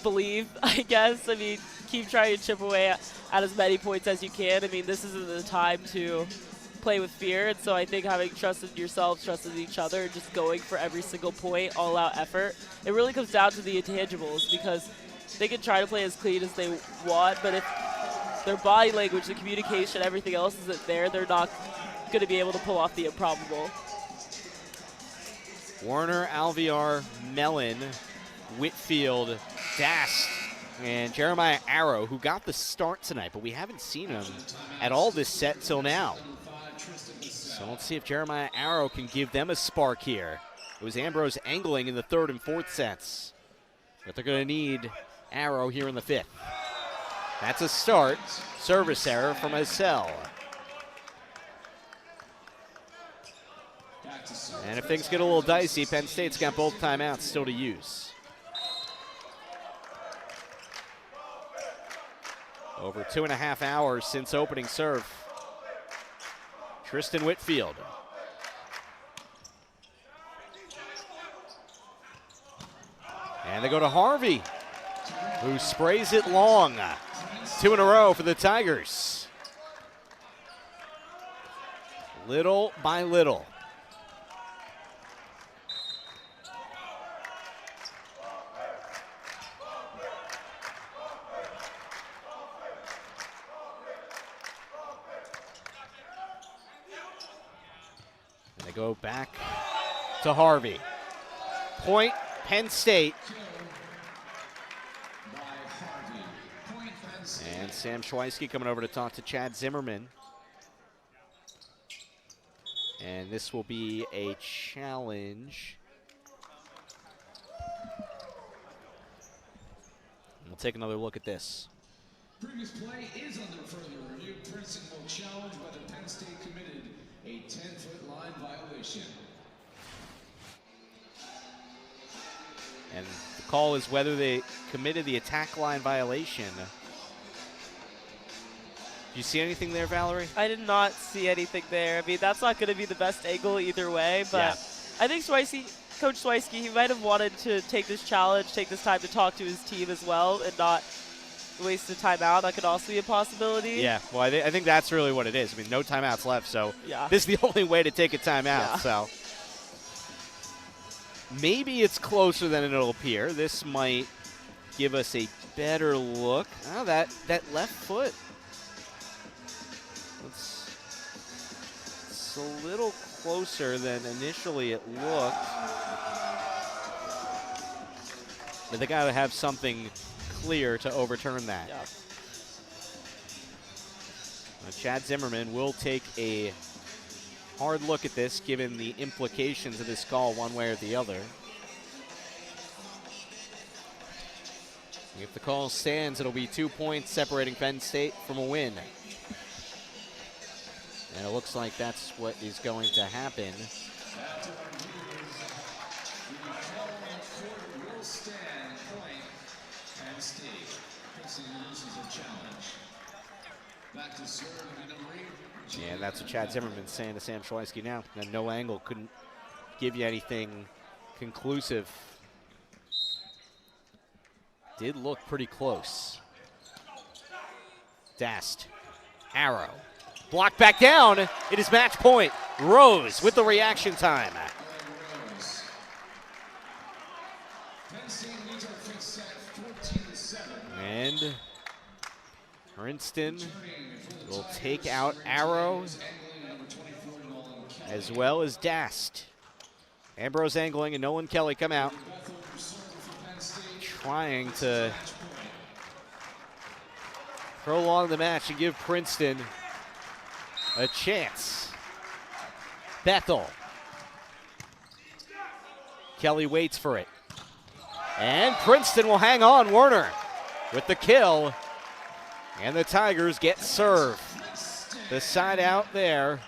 believe, I guess. I mean, keep trying to chip away at as many points as you can. I mean, this isn't the time to play with fear, and so I think having trust in yourselves, trust in each other, just going for every single point, all-out effort, it really comes down to the intangibles, because they can try to play as clean as they want, but if their body language, the communication, everything else isn't there, they're not going to be able to pull off the improbable. Warner, Alvear, Mellon, Whitfield, Dast, and Jeremiah Arrow, who got the start tonight, but we haven't seen him at all this set till now. So let's see if Jeremiah Arrow can give them a spark here. It was Ambrose angling in the third and fourth sets, but they're going to need Arrow here in the fifth. That's a start. Service error from Hassel. And if things get a little dicey, Penn State's got both timeouts still to use. Over 2.5 hours since opening serve. Tristan Whitfield. And they go to Harvey, who sprays it long. 2 in a row for the Tigers. Little by little. And they go back to Harvey. Point, Penn State. And Sam Schweisky coming over to talk to Chad Zimmerman. And this will be a challenge. We'll take another look at this. Previous play is under further review. Princeton will challenge whether Penn State committed a 10-foot line violation. And the call is whether they committed the attack line violation. Do you see anything there, Valerie? I did not see anything there. I mean, that's not going to be the best angle either way, but yeah. I think Coach Schweisky, he might have wanted to take this challenge, take this time to talk to his team as well, and not waste the timeout. That could also be a possibility. Yeah, well, I think that's really what it is. I mean, no timeouts left, so yeah. This is the only way to take a timeout. Yeah. So maybe it's closer than it'll appear. This might give us a better look. Oh, that left foot. It's a little closer than initially it looked. But they got to have something clear to overturn that. Yeah. Chad Zimmerman will take a hard look at this, given the implications of this call one way or the other. If the call stands, it'll be 2 points separating Penn State from a win. And it looks like that's what is going to happen. And that's what Chad Zimmerman's saying to Sam Schweisky now. And no angle couldn't give you anything conclusive. Did look pretty close. Dast, Arrow. Blocked back down. It is match point. Rose with the reaction time. And Princeton will take out Arrow as well as Dast. Ambrose angling and Nolan Kelly come out, trying to prolong the match and give Princeton a chance. Bethel. Kelly waits for it. And Princeton will hang on. Warner with the kill. And the Tigers get served. The side out there.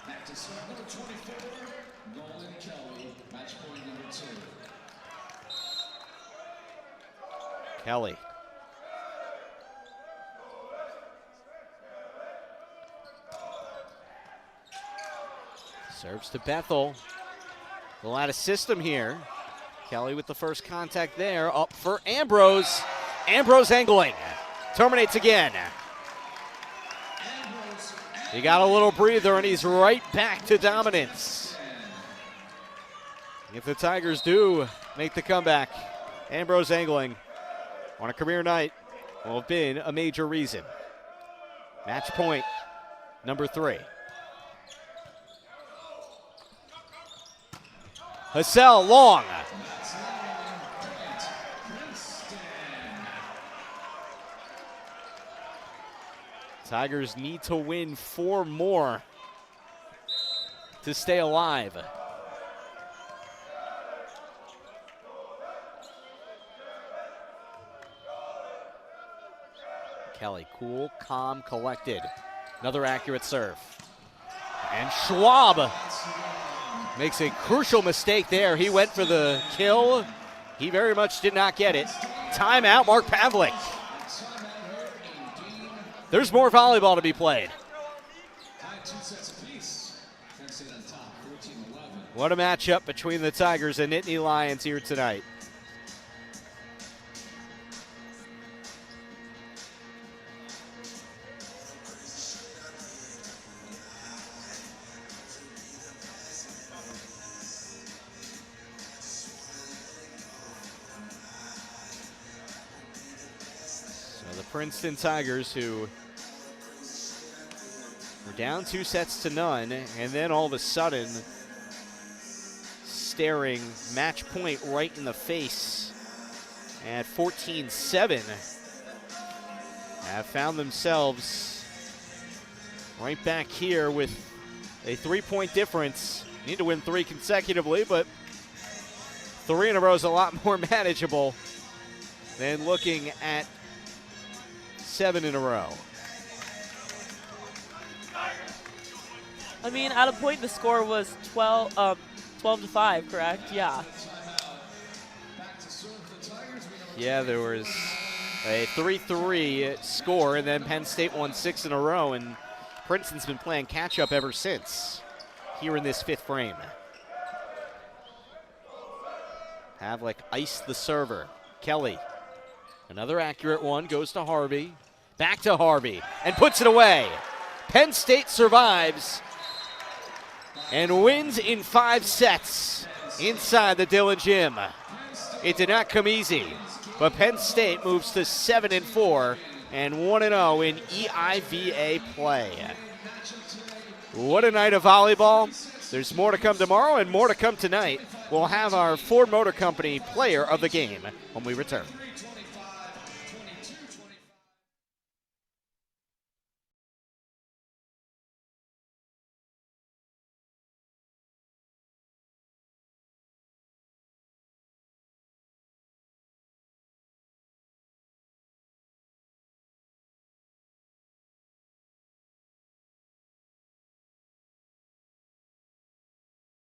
Kelly. Serves to Bethel. A lot of system here. Kelly with the first contact there. Up for Ambrose. Ambrose angling. Terminates again. He got a little breather, and he's right back to dominance. If the Tigers do make the comeback, Ambrose angling on a career night will have been a major reason. Match point number 3. Hassell long. Tigers need to win 4 more to stay alive. Kelly, cool, calm, collected. Another accurate serve. And Schwab makes a crucial mistake there. He went for the kill. He very much did not get it. Timeout, Mark Pavlik. There's more volleyball to be played. What a matchup between the Tigers and Nittany Lions here tonight. So the Princeton Tigers, who were down 2-0, and then all of a sudden staring match point right in the face at 14-7, have found themselves right back here with a 3-point difference. Need to win 3 consecutively, but 3 in a row is a lot more manageable than looking at 7 in a row. I mean, at a point the score was 12-5, correct? Yeah. Yeah, there was a 3-3 score, and then Penn State won 6 in a row, and Princeton's been playing catch-up ever since here in this 5th frame. Pavlik iced the server. Kelly, another accurate one, goes to Harvey. Back to Harvey, and puts it away. Penn State survives and wins in 5 sets inside the Dillon Gym. It did not come easy, but Penn State moves to 7-4 and 1-0 in EIVA play. What a night of volleyball. There's more to come tomorrow and more to come tonight. We'll have our Ford Motor Company player of the game when we return.